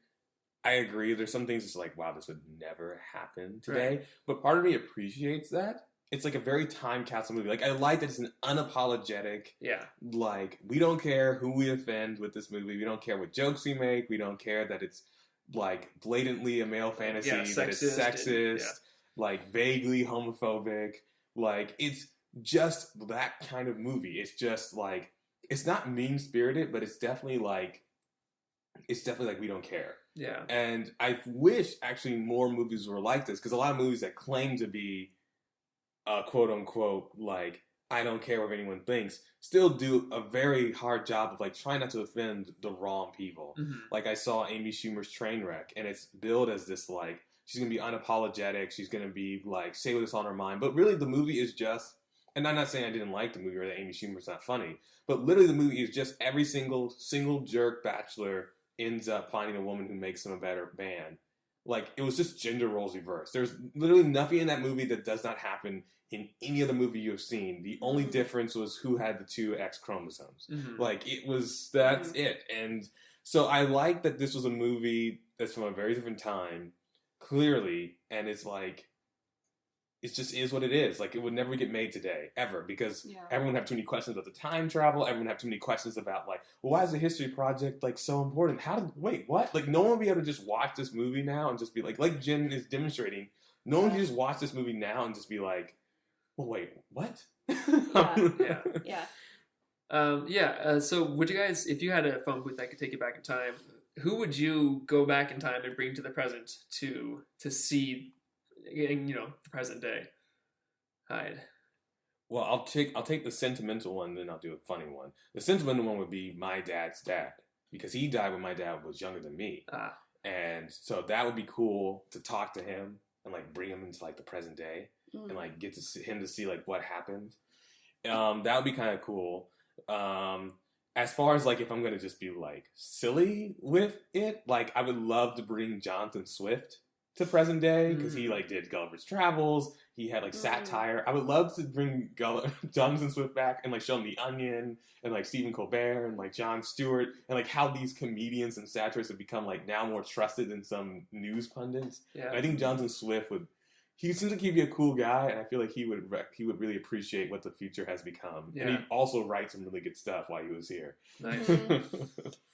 I agree. There's some things that's like, wow, this would never happen today. Right. But part of me appreciates that. It's, like, a very time capsule movie. Like, I like that it's an unapologetic, Yeah. like, we don't care who we offend with this movie. We don't care what jokes we make. We don't care that it's, like, blatantly a male fantasy, Yeah, that it's sexist sexist, and- yeah. like, vaguely homophobic. Like, it's just that kind of movie. It's just, like, it's not mean-spirited, but it's definitely, like, we don't care. Yeah. And I wish, actually, more movies were like this, because a lot of movies that claim to be, quote-unquote, like, I don't care what anyone thinks, still do a very hard job of, like, trying not to offend the wrong people. Mhm. Like, I saw Amy Schumer's Trainwreck, and it's billed as this, like, she's going to be unapologetic, she's going to be, like, say what's on her mind, but really the movie is just, and I'm not saying I didn't like the movie or that Amy Schumer's not funny, but literally the movie is just every single jerk bachelor ends up finding a woman who makes them a better man. like it was just gender roles reversed. There's literally nothing in that movie that does not happen in any other movie you've seen. The only difference was who had the 2 X chromosomes. Like that's it. And so I like that this was a movie that's from a very different time, clearly, and it's like it just is what it is. Like, it would never get made today, ever, because everyone would have too many questions about the time travel. Everyone would have too many questions about, like, well, why is the History Project, like, so important? Wait, what? Like, no one would be able to just watch this movie now and just be like Jen is demonstrating, no one can just watch this movie now and just be like, well, wait, what? So would you guys, if you had a phone booth that could take you back in time, who would you go back in time and bring to the present to see, the present day Hyde? Well, I'll take the sentimental one, then I'll do a funny one. The sentimental one would be my dad's dad, because he died when my dad was younger than me. And so that would be cool to talk to him and, like, bring him into, like, the present day and, like, get to see him to see, like, what happened. That would be kind of cool. As far as, like, if I'm going to just be, like, silly with it, like, I would love to bring Jonathan Swift to present day, because he, like, did Gulliver's Travels. He had, like, satire. I would love to bring Jonathan Swift back and, like, show him The Onion and, like, Stephen Colbert and, like, Jon Stewart, and, like, how these comedians and satirists have become, like, now more trusted than some news pundits. Yeah. And I think Jonathan Swift he seems like he'd be a cool guy, and I feel like he would really appreciate what the future has become. Yeah. And he also writes some really good stuff while he was here. Nice.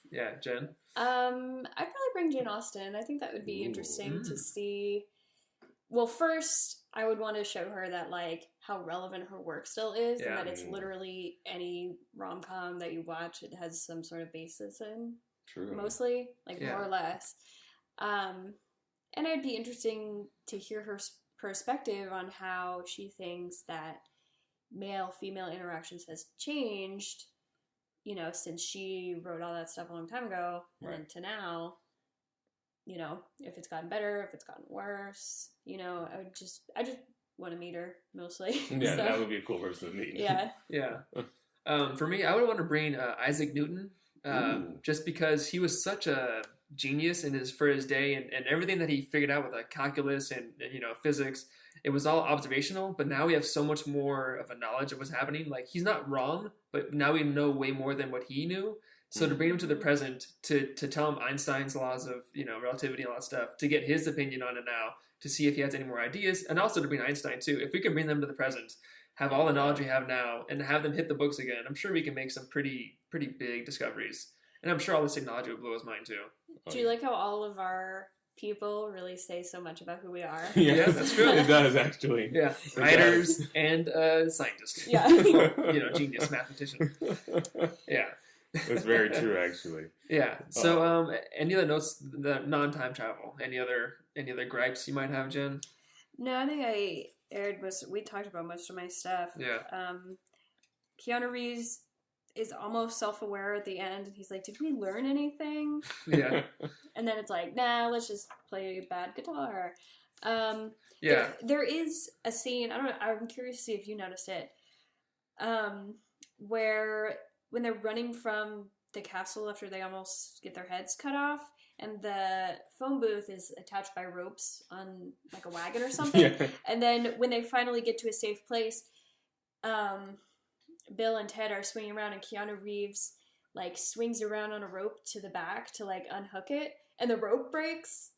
Yeah, Jen? I'd probably bring Jane Austen. I think that would be interesting to see. Well, first, I would want to show her that, like, how relevant her work still is, and that it's literally any rom-com that you watch, it has some sort of basis in. True. Mostly, like, more or less. And it'd be interesting to hear her perspective on how she thinks that male-female interactions has changed, since she wrote all that stuff a long time ago, and then to now, if it's gotten better, if it's gotten worse, I just want to meet her, mostly. Yeah, so, that would be a cool person to meet. Yeah. Yeah. For me, I would want to bring Isaac Newton, just because he was such a genius for his day, and everything that he figured out with calculus and physics, it was all observational, but now we have so much more of a knowledge of what's happening. Like, he's not wrong, but now we know way more than what he knew. So to bring him to the present, to tell him Einstein's laws of relativity and all that stuff, to get his opinion on it now, to see if he has any more ideas, and also to bring Einstein too. If we can bring them to the present, have all the knowledge we have now, and have them hit the books again, I'm sure we can make some pretty big discoveries. And I'm sure all this technology will blow his mind too. Do you like how all of our people really say so much about who we are? Yeah, that's true. It does, actually. Yeah, writers and scientists. Yeah. Genius mathematician. Yeah. That's very true, actually. Yeah. So, any other notes? The non-time travel. Any other gripes you might have, Jen? No, I think I aired most. We talked about most of my stuff. Yeah. Keanu Reeves is almost self-aware at the end, and he's like, "Did we learn anything?" Yeah. And then it's like, "Nah, let's just play bad guitar." Yeah. There is a scene. I don't know. I'm curious to see if you noticed it. Where when they're running from the castle after they almost get their heads cut off, and the phone booth is attached by ropes on, like, a wagon or something. Yeah. And then when they finally get to a safe place, Bill and Ted are swinging around, and Keanu Reeves, like, swings around on a rope to the back to, like, unhook it, and the rope breaks.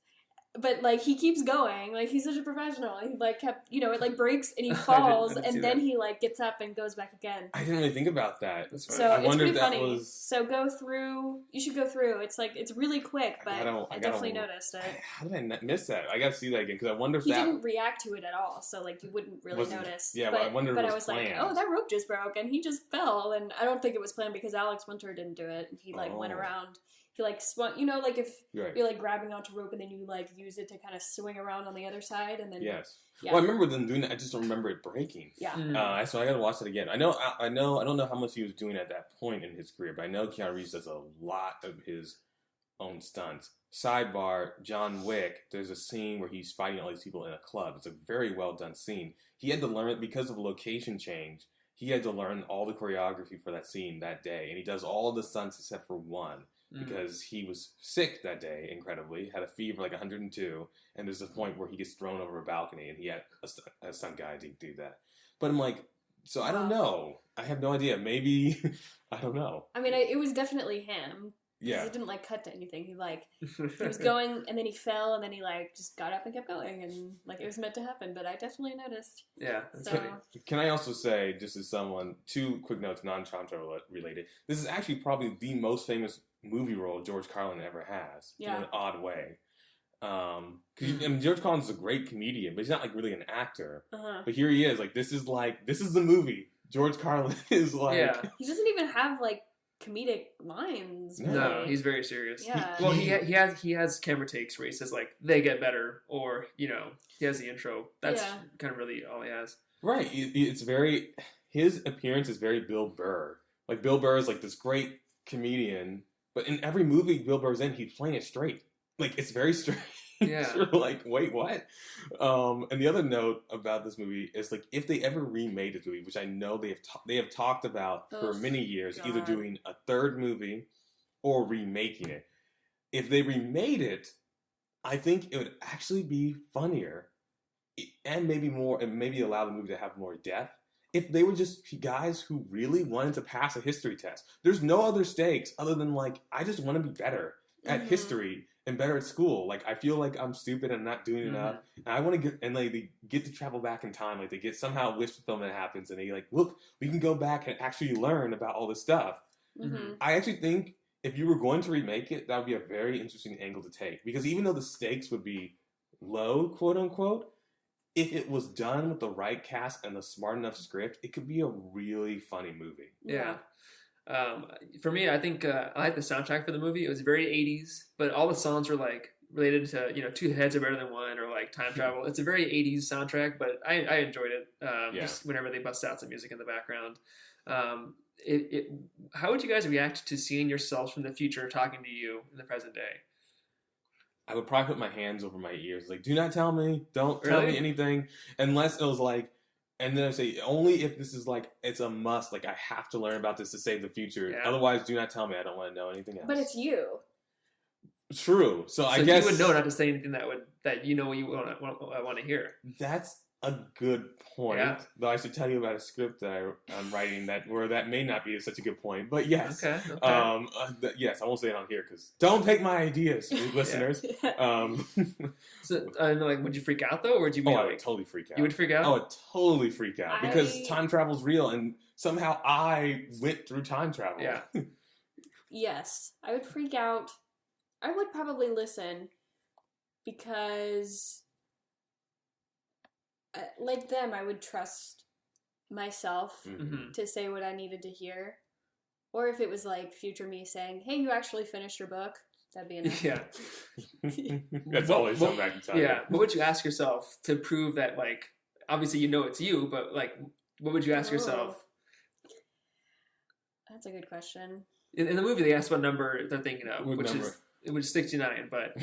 But, like, he keeps going. Like, he's such a professional. He, like, kept, it, like, breaks, and he falls, I didn't see and then that. he, like, gets up and goes back again. I didn't really think about that. That's right. So I it's wonder pretty if that funny. was... So go through. You should go through. It's, like, it's really quick, but I definitely noticed it. How did I miss that? I got to see that again, because I wonder if He that... didn't react to it at all, so, like, you wouldn't really notice. Yeah, but I wonder if it I was was like, planned. oh, that rope just broke, and he just fell, and I don't think it was planned because Alex Winter didn't do it. He, like, went around. He, like, swung, like, if you're, like, grabbing onto rope and then you, like, use it to kind of swing around on the other side, and then... Yes. Yeah. Well, I remember them doing that. I just don't remember it breaking. Yeah. So I got to watch it again. I don't know how much he was doing at that point in his career, but I know Keanu Reeves does a lot of his own stunts. Sidebar, John Wick, there's a scene where he's fighting all these people in a club. It's a very well done scene. He had to learn it because of location change. he had to learn all the choreography for that scene that day, and he does all of the stunts except for one because he was sick that day. Incredibly, had a fever like 102, and there's a point where he gets thrown over a balcony, and he had a stunt guy to do that. But I'm like, so I don't know. I have no idea. Maybe I don't know. I mean, it was definitely him. Yeah. He didn't like cut to anything. He was going and then he fell and then he like just got up and kept going and like it was meant to happen. But I definitely noticed. Yeah. That's So- funny. Can I also say, just as someone, 2 quick notes, non-time travel related. This is actually probably the most famous movie role George Carlin ever has in Yeah. an odd way. Because George Carlin's a great comedian, but he's not like really an actor. Uh-huh. But here he is, like this is the movie. George Carlin is like, Yeah. He doesn't even have like comedic lines. No. No, really. he's very serious. Yeah. Well, he has camera takes where he says like they get better, or he has the intro. That's Yeah. kind of really all he has. right. It's very, his appearance is very Bill Burr. Like Bill Burr is like this great comedian, but in every movie Bill Burr's in, he's playing it straight. Like it's very strange. Yeah. You're like, wait, what? And the other note about this movie is like, if they ever remade this movie, which I know they have talked about for Ugh, many years, either God. doing a third movie or remaking it. If they remade it, I think it would actually be funnier and maybe more, and maybe allow the movie to have more depth. If they were just guys who really wanted to pass a history test, there's no other stakes other than like, I just want to be better at Mhm. history and better at school. Like I feel like I'm stupid and not doing enough. And I want to get, and like they get to travel back in time. Like they get somehow wish fulfillment happens, and they like, look, we can go back and actually learn about all this stuff. Mhm. I actually think if you were going to remake it, that would be a very interesting angle to take, because even though the stakes would be low, quote unquote, if it was done with the right cast and the smart enough script, it could be a really funny movie. Yeah. For me, I think I like the soundtrack for the movie. It was very 80s, but all the songs were like related to two heads are better than one, or like time travel. It's a very 80s soundtrack, but I enjoyed it. Just whenever they bust out some music in the background. How would you guys react to seeing yourselves from the future talking to you in the present day? I would probably put my hands over my ears, like, do not tell me, don't tell Really? me anything, unless it was like, and then I say, only if this is like, it's a must, like, I have to learn about this to save the future. Yeah. Otherwise, do not tell me, I don't want to know anything else. But it's you. True. So I So guess you would know not to say anything that you want to hear. that's a good point. Yeah. Though I should tell you about a script that I'm writing where that may not be such a good point. But yes. Okay. Yes, I won't say it on here because don't take my ideas, listeners. So, like, would you freak out though, or would you be I like, would totally freak out. you would freak out? I would totally freak out because I- time travel's real, and somehow I went through time travel. Yeah. Yes, I would freak out. I would probably listen because, like them, I would trust myself Mhm. to say what I needed to hear. Or if it was like future me saying, "Hey, you actually finished your book," that'd be enough. Yeah. That's What- always what- something I can tell Yeah. you. What would you ask yourself to prove that, like, obviously you know it's you, but like, what would you ask yourself? That's a good question. In the movie, they asked what number they're thinking of, What which number? is 69, but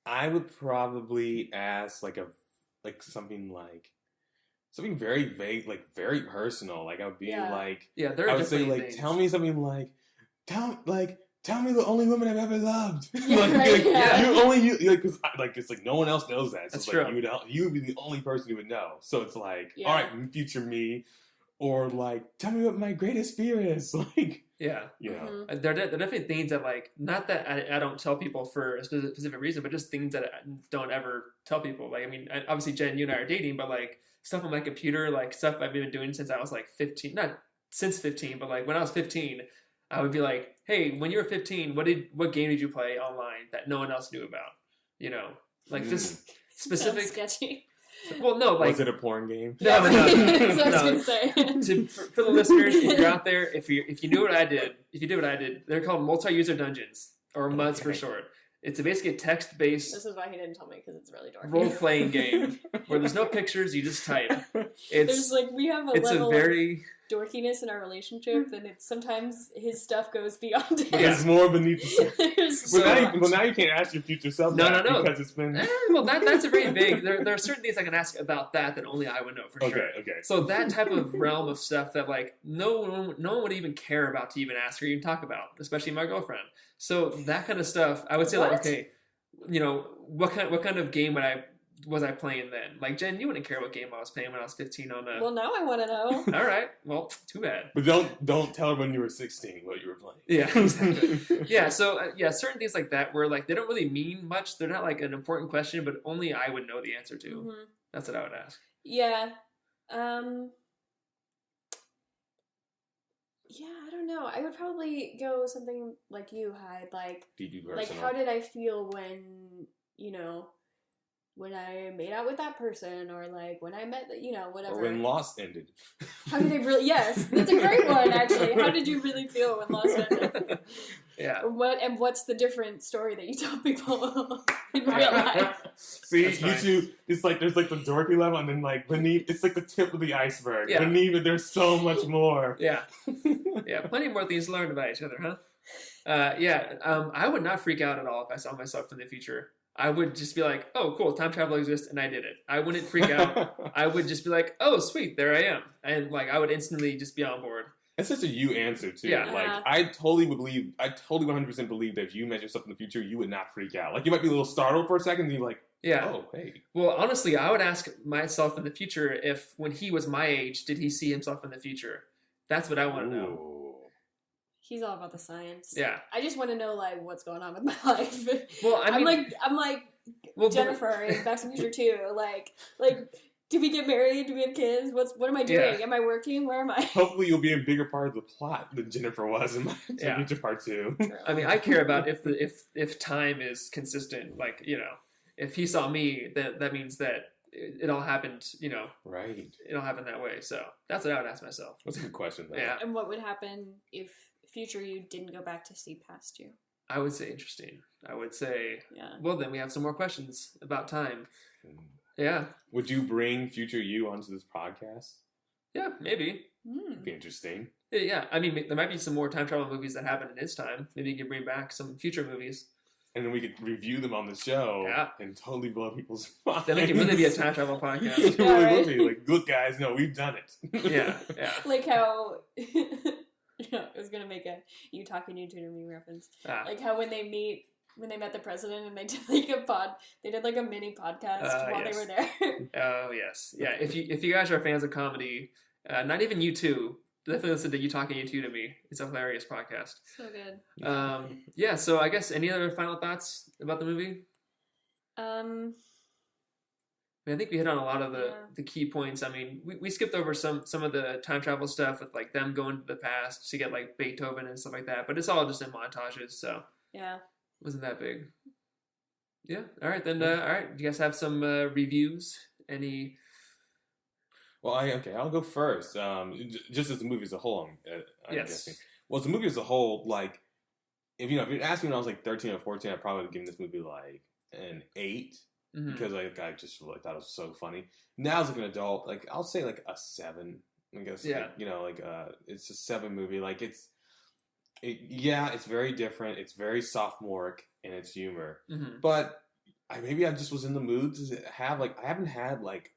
I would probably ask something very vague, like very personal. Like I would be Yeah. like, yeah, there are I would say definitely like, things. tell me something like, tell me the only woman I've ever loved. Yeah, right, yeah. Because it's like no one else knows that. So That's it's like true. you would be the only person who would know. So it's like, Yeah. all right, future me, or like, tell me what my greatest fear is. Like, Yeah. you know, Mhm. There are definitely things that, like, not that I don't tell people for a specific reason, but just things that I don't ever tell people. Like, I mean, obviously, Jen, you and I are dating, but, like, stuff on my computer, like, stuff I've been doing since I was, like, 15. Not since 15, but, like, when I was 15, I would be like, hey, when you were 15, what game did you play online that no one else knew about? You know? Like, just specific... Sounds sketchy. Well, no, like... was it a porn game? No, no, That's what I was no. gonna say. For the listeners, if you're out there, if you knew what I did, if you did what I did, they're called multi-user dungeons, or MUDs for Okay. short. It's basically a text-based This is why he didn't tell me, because it's really dark. role-playing game where there's no pictures, you just type. There's It's like we have a it's a level. very dorkiness in our relationship, then it's sometimes his stuff goes beyond it. But it's more beneath the surface. There's Well, now you can't ask your future self No, that no. because it's been... Well, that's a very vague. There are certain things I can ask about that only I would know for sure. Okay. So that type of realm of stuff that like no one would even care about to even ask or even talk about, especially my girlfriend. So that kind of stuff, I would say like, What? okay, what kind of game was I playing then? Like Jen, you wouldn't care what game I was playing when I was 15 on a. Well, now I want to know. All right, well, too bad. But don't tell her when you were 16 what you were playing. Yeah, exactly. Yeah, so certain things like that where like they don't really mean much. They're not like an important question, but only I would know the answer to. Mhm. That's what I would ask. Yeah. Yeah, I don't know. I would probably go something like you, Hyde. Like personal. how did I feel when, when I made out with that person, or like when I met, whatever. Or when Lost ended. How did I really? Yes, that's a great one, actually. How did you really feel when Lost ended? Yeah. What's the different story that you tell people in real life? See, That's you fine. two, it's like there's like the dorky level, and then like beneath, it's like the tip of the iceberg. Yeah. Beneath it, there's so much more. Yeah. Yeah, plenty more things to learn about each other, huh? I would not freak out at all if I saw myself in the future. I would just be like, oh, cool, time travel exists, and I did it. I wouldn't freak out. I would just be like, oh, sweet, there I am. And, like, I would instantly just be on board. It's such a you answer too. Yeah. Like I totally 100% believe that if you met yourself in the future, you would not freak out. Like you might be a little startled for a second, and you're like, Yeah. oh, hey. Well, honestly, I would ask myself in the future if, when he was my age, did he see himself in the future? That's what I want to know. Ooh. He's all about the science. Yeah. I just want to know like what's going on with my life. Well, I mean, I'm like well, Jennifer in Back to the Future too. Like, do we get married? Do we have kids? What am I doing? Yeah. Am I working? Where am I? Hopefully, you'll be a bigger part of the plot than Jennifer was in Yeah. Future Part 2. I mean, I care about if time is consistent. Like, if he saw me, that means that it all happened. Right. It all happened that way. So that's what I would ask myself. That's a good question, though. Yeah, And what would happen if future you didn't go back to see past you? I would say interesting. I would say, Yeah. well, then we have some more questions about time. Mm. Yeah, Would you bring future you onto this podcast? yeah, maybe. Hmm. Be interesting. Yeah, I mean, there might be some more time travel movies that happen in his time. Maybe you could bring back some future movies. And then we could review them on the show Yeah. and totally blow people's minds. Then it could really be a time travel podcast. It Yeah, really right? would be. Like, look, guys, no, we've done it. Yeah, yeah. Like how I was gonna make a you talking you to me reference. Ah. Like how when they met the president and they did like a mini podcast while yes. they were there. Oh yes, yeah. If you guys are fans of comedy, not even you two, definitely listen to You Talking You Two to Me. It's a hilarious podcast. So good. Yeah. So I guess any other final thoughts about the movie? I mean, I think we hit on a lot of the key points. I mean, we skipped over some of the time travel stuff with like them going to the past to get like Beethoven and stuff like that. But it's all just in montages, so Yeah. it wasn't that big. Yeah. All right then. All right. Do you guys have some reviews? Any? Well, I'll go first. Just as the movie as a whole, I'm Yes. guessing. Well, as the movie as a whole, like, if you'd asked me when I was like 13 or 14, I'd probably have given this movie like an 8 Mhm. because I just really thought it was so funny. Now as like an adult, like I'll say like a 7. I guess. Yeah. Like, it's a 7 movie. Like it's very different. It's very sophomoric in its humor. Mhm. But I just was in the mood to have I haven't had like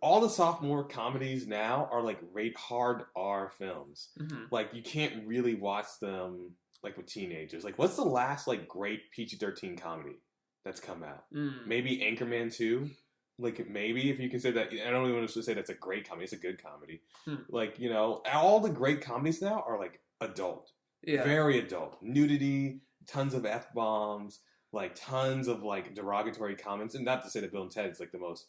all the sophomore comedies now are like rate hard R films. Mhm. Like you can't really watch them like with teenagers. Like what's the last like great PG-13 comedy that's come out? Mm. Maybe Anchorman 2. Like maybe if you consider that, I don't even want to say that's a great comedy. It's a good comedy. Like all the great comedies now are like adult. Yeah. Very adult. Nudity, tons of F-bombs, like tons of like derogatory comments. And not to say that Bill and Ted is like the most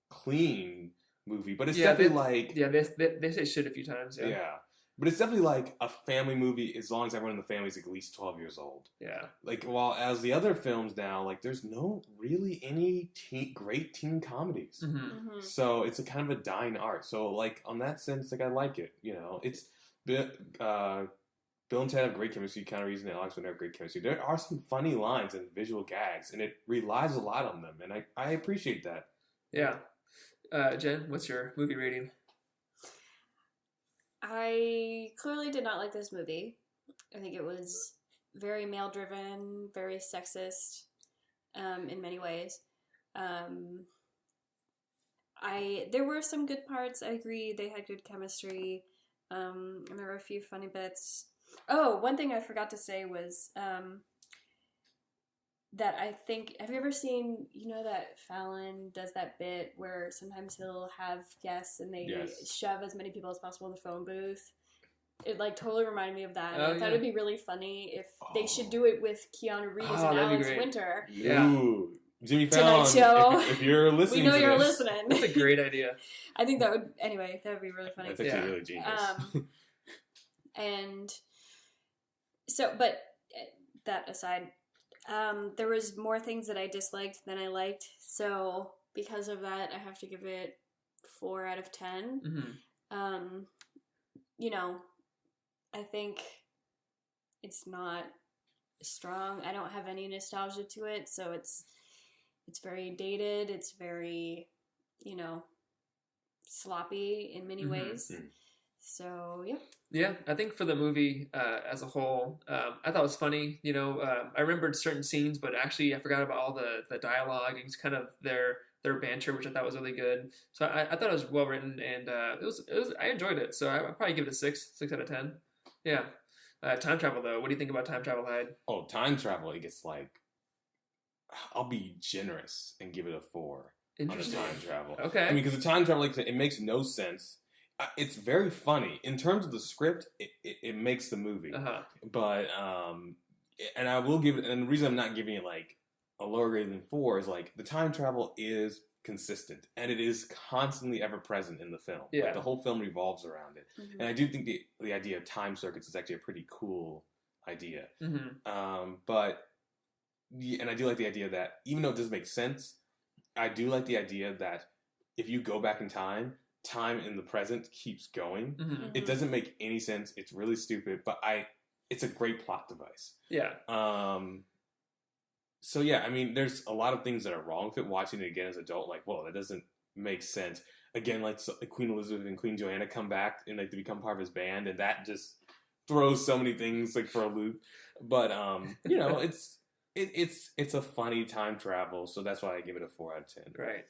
clean movie, but it's definitely they say shit a few times. Yeah. But it's definitely like a family movie as long as everyone in the family is at least 12 years old. Yeah. Like, while as the other films now, like there's no really any great teen comedies. Mhm. Mm-hmm. So it's a kind of a dying art. So like on that sense, like I like it. It's Bill and Ted have great chemistry. Keanu Reeves and Alex Winter have great chemistry. There are some funny lines and visual gags, and it relies a lot on them, and I appreciate that. Yeah. Jen, what's your movie rating? I clearly did not like this movie. I think it was very male driven, very sexist in many ways. There were some good parts. I agree, they had good chemistry, and there were a few funny bits. Oh, one thing I forgot to say was that I think, have you ever seen, that Fallon does that bit where sometimes he'll have guests and they shove as many people as possible in the phone booth? It totally reminded me of that. And I thought it'd be really funny if they should do it with Keanu Reeves and Alex Winter. Yeah. Ooh, Jimmy Fallon, Show. If you're listening, we know to you're this, listening. That's a great idea. I think that would be really funny. That's actually really genius. And so, but that aside, there was more things that I disliked than I liked. So because of that, I have to give it 4 out of 10. Mm-hmm. I think it's not strong. I don't have any nostalgia to it, so it's very dated. It's very, sloppy in many ways. So, yeah. Yeah, I think for the movie as a whole, I thought it was funny. I remembered certain scenes, but actually I forgot about all the dialogue and kind of their banter, which I thought was really good. So I thought it was well written, and it was I enjoyed it. So I'd probably give it a 6 out of 10. Yeah. Time travel though, what do you think about time travel, Hyde? Oh, time travel, it gets I'll be generous and give it a 4 on the Interesting. time travel. Okay. I mean, because the time travel, it makes no sense. It's very funny in terms of the script. It makes the movie, but and I will give it. And the reason I'm not giving it a lower grade than 4 is the time travel is consistent and it is constantly ever present in the film. Yeah, the whole film revolves around it, and I do think the idea of time circuits is actually a pretty cool idea. But and I do like the idea that even though it doesn't make sense, I do like the idea that if you go back in time in the present keeps going. It doesn't make any sense. It's really stupid, but it's a great plot device. Yeah. So yeah, I mean, there's a lot of things that are wrong with it. Watching it again as an adult, whoa, that doesn't make sense. Again, Queen Elizabeth and Queen Joanna come back and to become part of his band, and that just throws so many things for a loop. But it's a funny time travel, so that's why I give it a 4 out of 10. Right.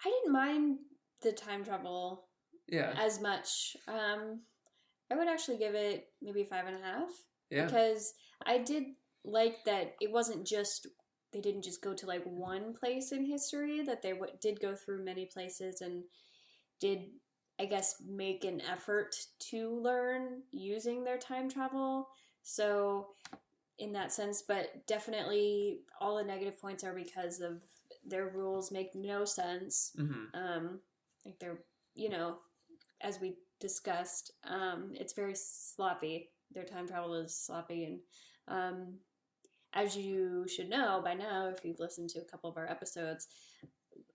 I didn't mind the time travel as much. I would actually give it maybe 5.5. Yeah. Because I did like that it wasn't just, they didn't just go to one place in history, that they did go through many places and did, I guess, make an effort to learn using their time travel. So in that sense, but definitely all the negative points are because of their rules make no sense. They're, as we discussed, it's very sloppy. Their time travel is sloppy, and as you should know by now, if you've listened to a couple of our episodes,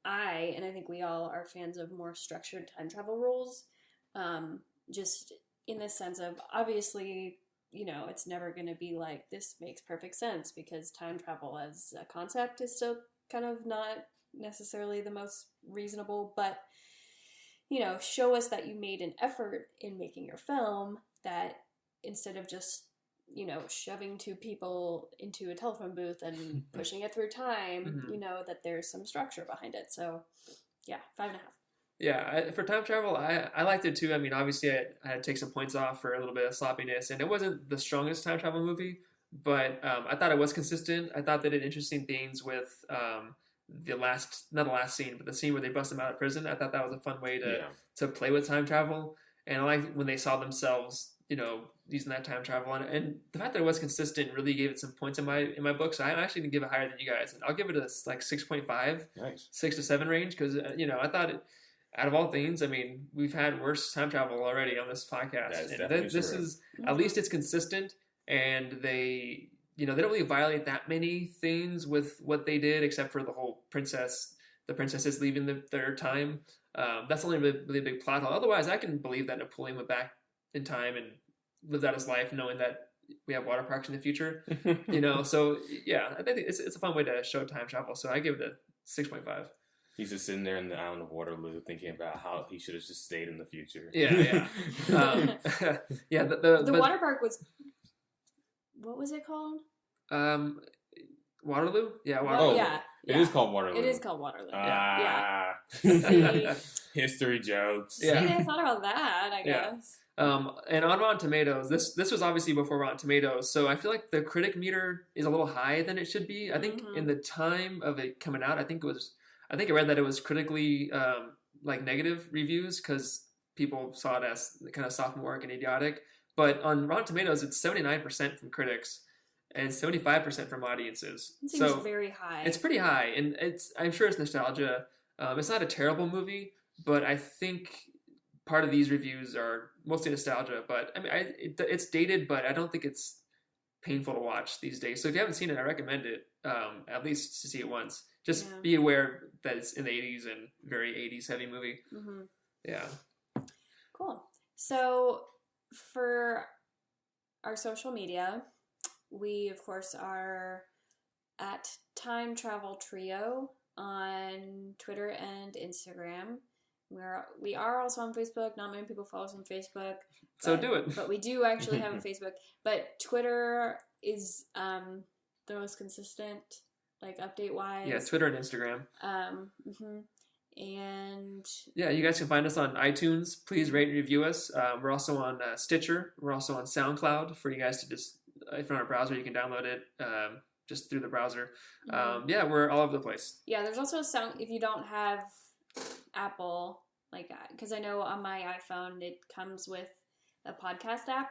I think we all are fans of more structured time travel rules, just in the sense of, obviously, it's never going to be this makes perfect sense, because time travel as a concept is still kind of not necessarily the most reasonable, but show us that you made an effort in making your film, that instead of just shoving 2 people into a telephone booth and pushing it through time, that there's some structure behind it. So yeah, 5.5. Yeah, for time travel, I liked it too. I mean, obviously I had to take some points off for a little bit of sloppiness, and it wasn't the strongest time travel movie, but I thought it was consistent. I thought they did interesting things with not the last scene, but the scene where they bust them out of prison. I thought that was a fun way to play with time travel, and I liked when they saw themselves, using that time travel, and the fact that it was consistent really gave it some points in my book. So I'm actually gonna give it higher than you guys, and I'll give it a 6.5, nice, 6 to 7 range, because I thought it. Out of all things, I mean, we've had worse time travel already on this podcast, and this is at least it's consistent, and they don't really violate that many things with what they did, except for the whole the princesses leaving their time. That's only really, really big plot hole. Otherwise, I can believe that Napoleon went back in time and lived out his life, knowing that we have water parks in the future. So yeah, I think it's a fun way to show time travel. So I give it a 6.5. He's just sitting there in the island of Waterloo thinking about how he should have just stayed in the future. Yeah. Yeah. The water park was. What was it called? Waterloo? Yeah, Well, Waterloo. yeah. It is called Waterloo. It is called Waterloo. Ah. See? History jokes. Yeah. See, I thought about that, I Yeah. guess. And on Rotten Tomatoes, this was obviously before Rotten Tomatoes, so I feel like the critic meter is a little higher than it should be. I think Mhm. in the time of it coming out, I think I read that it was critically like negative reviews because people saw it as kind of sophomoric and idiotic. But on Rotten Tomatoes, it's 79% from critics and 75% from audiences. It seems So very high. it's pretty high, and I'm sure it's nostalgia. It's not a terrible movie, but I think part of these reviews are mostly nostalgia. But I mean, it's dated, but I don't think it's painful to watch these days. So if you haven't seen it, I recommend it at least to see it once. Just Yeah. be aware that it's in the 80s and very 80s heavy movie. hmm Yeah. Cool. So for our social media, we of course are at Time Travel Trio on Twitter and Instagram. We are also on Facebook. Not many people follow us on Facebook. So but- do it. But we do actually have a Facebook. But Twitter is the most consistent, like update wise. Yeah, Twitter and Instagram. And Yeah, you guys can find us on iTunes. Please rate and review us. We're also on Stitcher. We're also on SoundCloud for you guys to just, if you're on a browser, you can download it just through the browser. Yeah, we're all over the place. yeah, there's also sound if you don't have Apple, like, because I know on my iPhone it comes with a podcast app,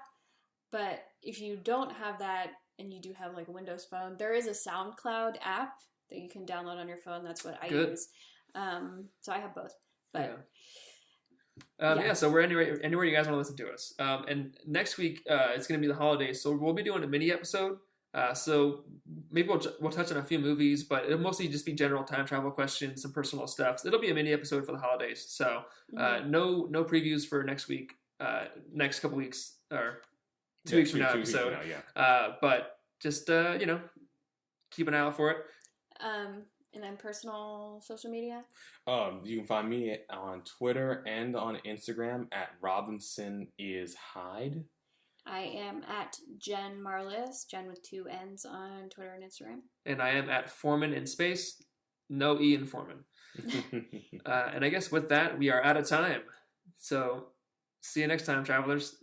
but if you don't have that and you do have like a Windows phone, there is a SoundCloud app that you can download on your phone. That's what I Good. use. So I have both. But Yeah, so we're anywhere you guys want to listen to us. And next week, it's going to be the holidays, so we'll be doing a mini episode. So maybe we'll touch on a few movies, but it'll mostly just be general time travel questions, some personal stuff. So it'll be a mini episode for the holidays. So no previews for next week, next couple weeks, or 2 weeks from now episode. Weeks from now, But just keep an eye out for it. and then personal social media. You can find me on Twitter and on Instagram at RobinsonIsHyde. I am at Jen Marlis, Jen with 2 N's on Twitter and Instagram. And I am at Foreman in space, no E in Foreman. And I guess with that, we are out of time. So see you next time, travelers.